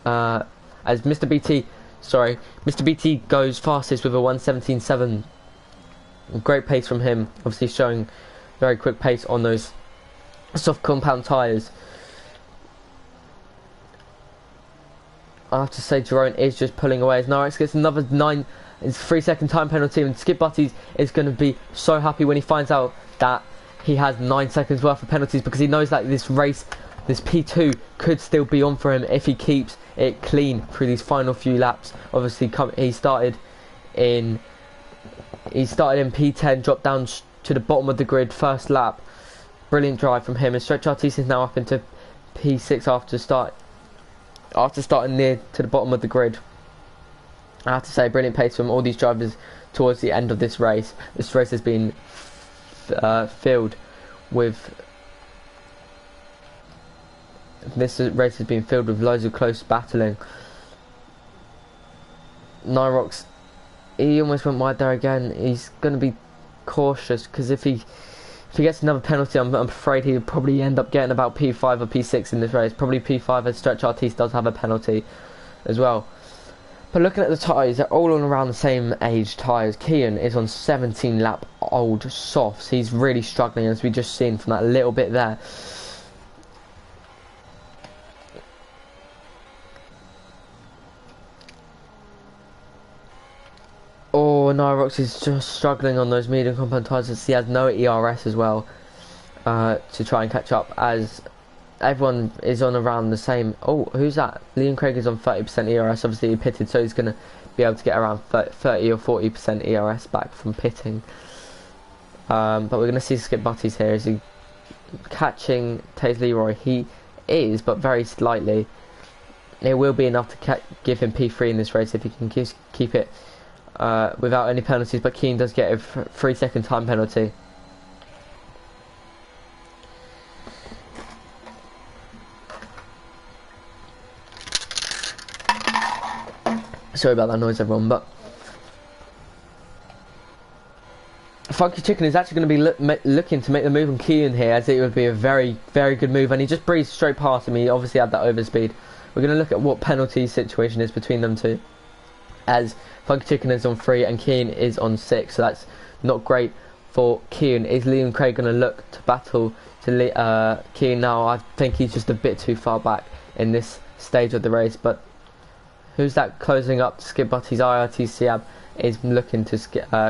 Mr. BT goes fastest with a 1:17.7. Great pace from him, obviously showing very quick pace on those soft compound tyres. I have to say Jerome is just pulling away as Nyrox gets another 3-second time penalty, and Skip Butties is going to be so happy when he finds out that he has 9 seconds worth of penalties, because he knows that this race, this P2 could still be on for him if he keeps it clean through these final few laps. Obviously he started in P10, dropped down to the bottom of the grid first lap. Brilliant drive from him, and Stretch Artiste is now up into P6 after starting near to the bottom of the grid. I have to say, brilliant pace from all these drivers towards the end of this race. This race has been filled with loads of close battling. Nyrox, he almost went wide there again. He's going to be cautious, because if he gets another penalty, I'm afraid he'll probably end up getting about P5 or P6 in this race. Probably P5, as Stretch Artiste does have a penalty as well. But looking at the tyres, they're all on around the same age tyres. Kian is on 17 lap old softs. He's really struggling, as we just seen from that little bit there. Oh, Nyrox is just struggling on those medium compound tyres, as he has no ERS as well to try and catch up, as everyone is on around the same. Oh, who's that? Liam Craig is on 30% ERS. Obviously he pitted, so he's going to be able to get around 30 or 40% ERS back from pitting. But we're going to see Skip Butties here. Is he catching Taze Leroy? He is, but very slightly. It will be enough to give him P3 in this race if he can keep it without any penalties. But Keane does get a 3-second time penalty. Sorry about that noise, everyone, but Funky Chicken is actually going to be looking to make the move on Keane here, as it would be a very, very good move, and he just breezed straight past him. He obviously had that overspeed. We're going to look at what penalty situation is between them two, as Funky Chicken is on 3 and Keane is on 6, so that's not great for Keane. Is Liam Craig going to look to battle to Keane now? I think he's just a bit too far back in this stage of the race, but who's that closing up to Skip Butties? IRT Seb is looking to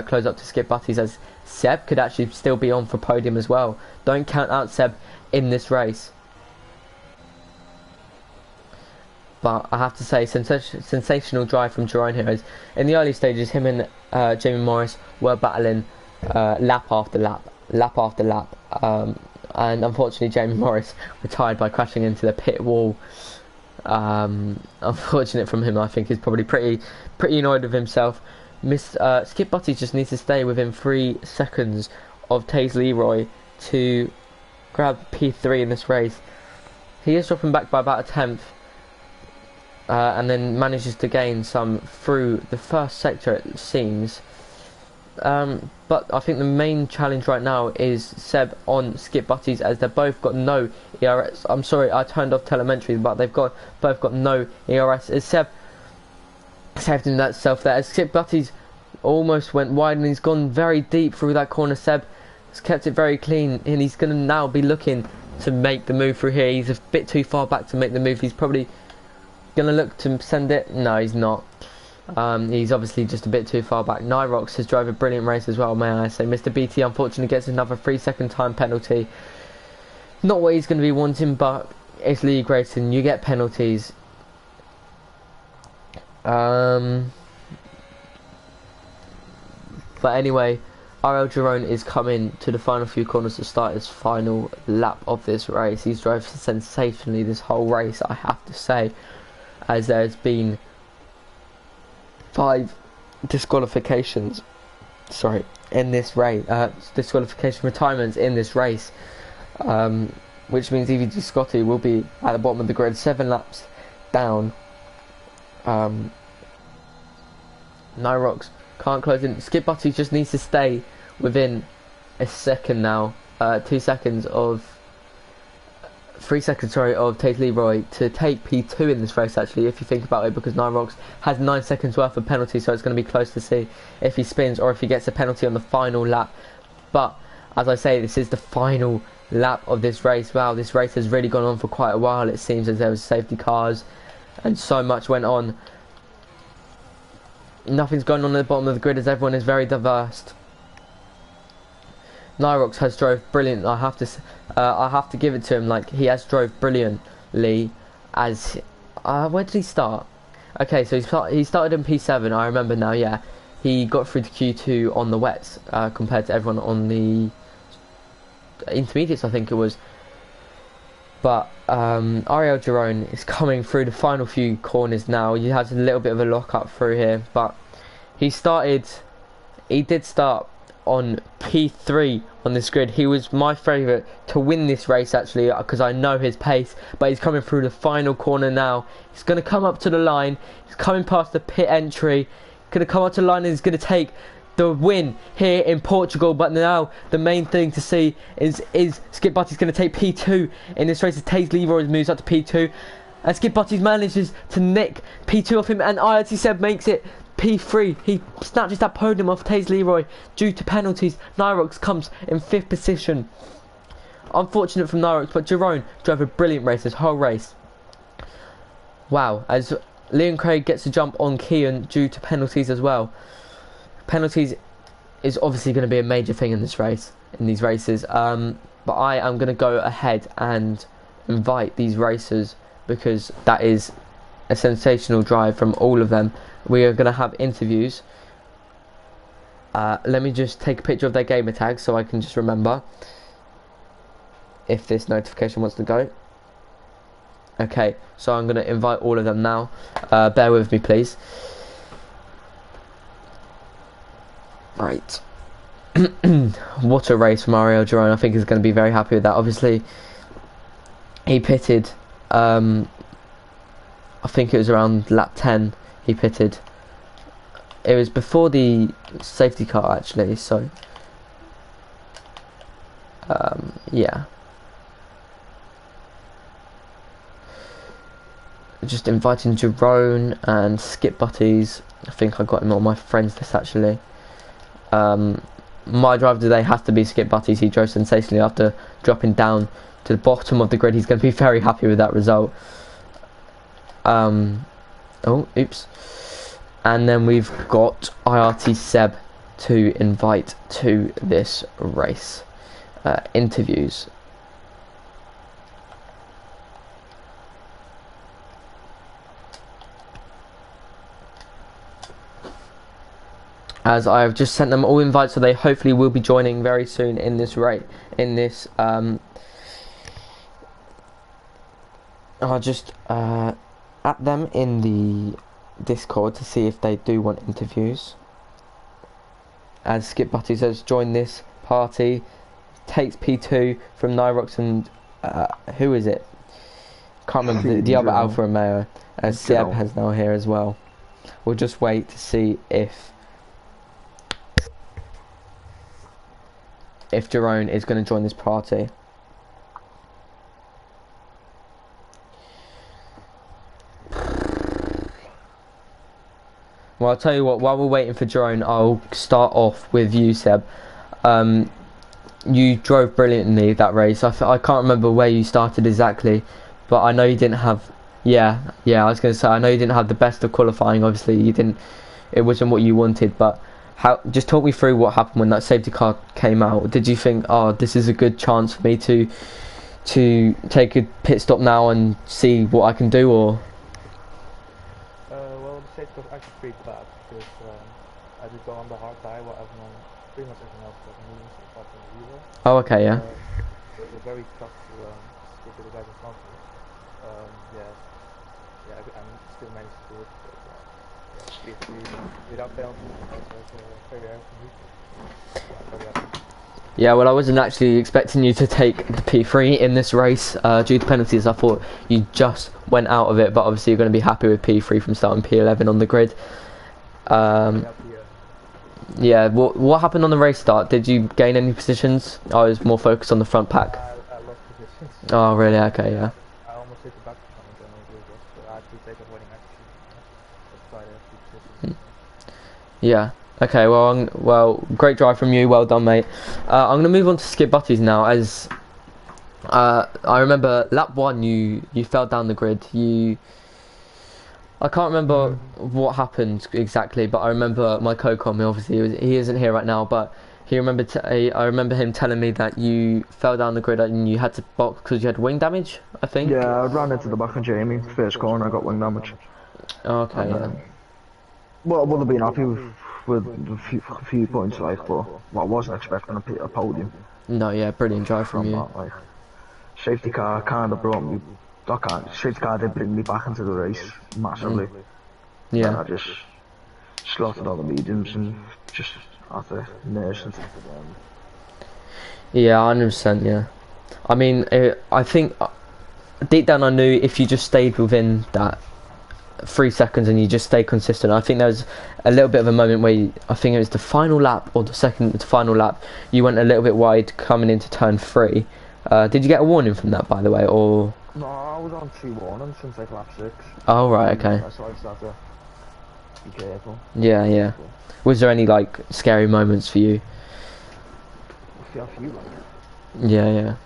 close up to Skip Butties, as Seb could actually still be on for podium as well. Don't count out Seb in this race. But I have to say, sensational drive from Jerome here. As in the early stages, him and Jamie Morris were battling lap after lap. And unfortunately, Jamie Morris retired by crashing into the pit wall. Unfortunate from him. I think he's probably pretty annoyed with himself. Skip Butties just needs to stay within 3 seconds of Taze Leroy to grab P3 in this race. He is dropping back by about a 10th, and then manages to gain some through the first sector, it seems. But I think the main challenge right now is Seb on Skip Butties, as they've both got no ERS. I'm sorry, I turned off telemetry, but they've both got no ERS. As Seb saved in that self there, as Skip Butties almost went wide and he's gone very deep through that corner. Seb has kept it very clean, and he's going to now be looking to make the move through here. He's a bit too far back to make the move. He's probably going to look to send it. No, he's not. He's obviously just a bit too far back. Nyrox has drove a brilliant race as well, may I say. Mr. BT unfortunately gets another 3-second time penalty. Not what he's going to be wanting, but it's league racing. You get penalties. But anyway, RL Jerome is coming to the final few corners to start his final lap of this race. He's drove sensationally this whole race, I have to say, as there's been 5 disqualifications, in this race, disqualification retirements in this race, which means Evie Scotty will be at the bottom of the grid, 7 laps down. Nyrox can't close in. Skip Butties just needs to stay within a second now, 2 seconds of 3 seconds, of Taze Leroy to take P2 in this race, actually, if you think about it, because Nyrox has 9 seconds worth of penalty, so it's going to be close to see if he spins or if he gets a penalty on the final lap. But as I say, this is the final lap of this race. Wow, this race has really gone on for quite a while. It seems as there was safety cars and so much went on. Nothing's going on at the bottom of the grid, as everyone is very diverse. Nyrox has drove brilliant. I have to give it to him. Like, he has drove brilliantly. As where did he start? Okay, so he started in P7. I remember now. Yeah, he got through to Q2 on the wets compared to everyone on the intermediates, I think it was. But Ariel Jerome is coming through the final few corners now. He has a little bit of a lock up through here, but he did start on P3 on this grid. He was my favourite to win this race, actually, because I know his pace, but he's coming through the final corner now. He's going to come up to the line. He's coming past the pit entry. He's going to come up to the line and he's going to take the win here in Portugal. But now the main thing to see is Skip Butties going to take P2 in this race as Taze Leroy moves up to P2, and Skip Butties manages to nick P2 off him, and IRT Seb makes it P3. He snatches that podium off Taze Leroy due to penalties. Nyrox comes in 5th position. Unfortunate from Nyrox, but Jerome drove a brilliant race this whole race. Wow, as Liam Craig gets a jump on Kean due to penalties as well. Penalties is obviously going to be a major thing in this race, in these races. But I am going to go ahead and invite these racers because that is a sensational drive from all of them. We are going to have interviews. Let me just take a picture of their gamer tags so I can just remember if this notification wants to go. Okay, so I'm going to invite all of them now. Bear with me, please. Right. What a race from Ariel Girone. I think he's going to be very happy with that. Obviously, he pitted, I think it was around lap 10 he pitted. It was before the safety car actually, so yeah. Just inviting Girone and Skip Butties. I think I got him on my friends list actually. My driver today has to be Skip Butties. He drove sensationally after dropping down to the bottom of the grid. He's going to be very happy with that result. Oh, oops. And then we've got IRT Seb to invite to this race. Interviews. As I've just sent them all invites, so they hopefully will be joining very soon in this rate. I'll just at them in the Discord to see if they do want interviews. As Skip Butty says, join this party. Takes P2 from Nyrox and who is it? Can't remember the other Alpha Romeo. As Seb has now here as well. We'll just wait to see if Girone is going to join this party. Well, I'll tell you what, while we're waiting for Girone, I'll start off with you, Seb. You drove brilliantly that race. I can't remember where you started exactly, but I know you didn't have... Yeah, I was going to say, I know you didn't have the best of qualifying, obviously. It wasn't what you wanted, but... just talk me through what happened when that safety car came out. Did you think, oh, this is a good chance for me to take a pit stop now and see what I can do, or? Well, the safety car was actually pretty bad because I did go on the hard tire while everyone, pretty much everyone else was moving so fast on the wheel. Oh, okay, yeah. It was very tough to stick with the guys in front of me. I'm still managed to do it. Without penalties, very rare for me. Yeah, well, I wasn't actually expecting you to take the P3 in this race due to penalties. I thought you just went out of it, but obviously you're going to be happy with P3 from starting P11 on the grid. Yeah, what happened on the race start? Did you gain any positions? I was more focused on the front pack. I lost positions. Oh, really? Okay, yeah. I almost hit the back of someone, so I had to take avoiding action. That's why I have two positions. Yeah. Okay. Well, great drive from you. Well done, mate. I'm gonna move on to Skip Butties now. As I remember, lap 1, you fell down the grid. I can't remember what happened exactly, but I remember my co-com. Obviously, he isn't here right now, but I remember him telling me that you fell down the grid and you had to box because you had wing damage, I think. Yeah, I ran into the back of Jamie. First corner, I got wing damage. Okay, yeah. Well, I would have been happy with a few points, like, but I wasn't expecting a podium. No, yeah, brilliant drive from you. That, like, safety car kind of brought me. Safety car did bring me back into the race massively. Yeah. And I just slaughtered all the mediums and just had to nurse and stuff. Yeah, 100%. Yeah. I mean, I think deep down I knew if you just stayed within that 3 seconds and you just stay consistent. I think there was a little bit of a moment where I think it was the final lap or the second to final lap, you went a little bit wide coming into turn 3. Did you get a warning from that, by the way, or? No, I was on 2 warnings since like lap 6. Oh, right, okay. So I just had to be careful. Yeah. Was there any like scary moments for you? A few, like. Yeah.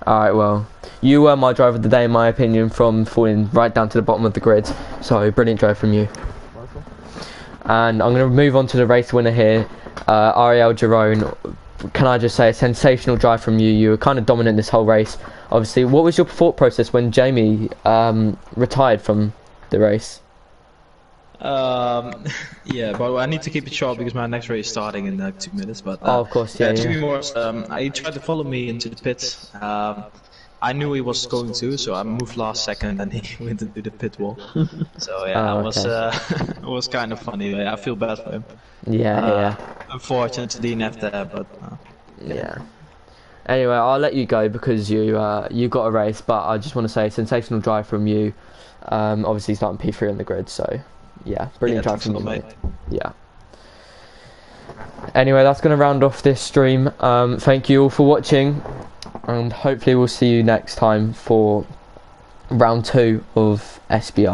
Alright, well, you were my driver of the day, in my opinion, from falling right down to the bottom of the grid. So, brilliant drive from you. Welcome. And I'm going to move on to the race winner here, Ariel Girone. Can I just say, a sensational drive from you. You were kind of dominant this whole race. Obviously, what was your thought process when Jamie retired from the race? Yeah, but I need to keep it short because my next race is starting in like 2 minutes. But Oh, of course, yeah. Jamie was, he tried to follow me into the pits. I knew he was going to, so I moved last second and he went into the pit wall. So yeah, Oh, it was okay. it was kind of funny. I feel bad for him. Yeah. Unfortunately, didn't have that, but Yeah. Anyway, I'll let you go because you got a race, but I just want to say sensational drive from you. Obviously starting P3 on the grid, so yeah, brilliant drive from you, mate. Yeah. Anyway, that's going to round off this stream. Thank you all for watching, and hopefully we'll see you next time for round 2 of SBR.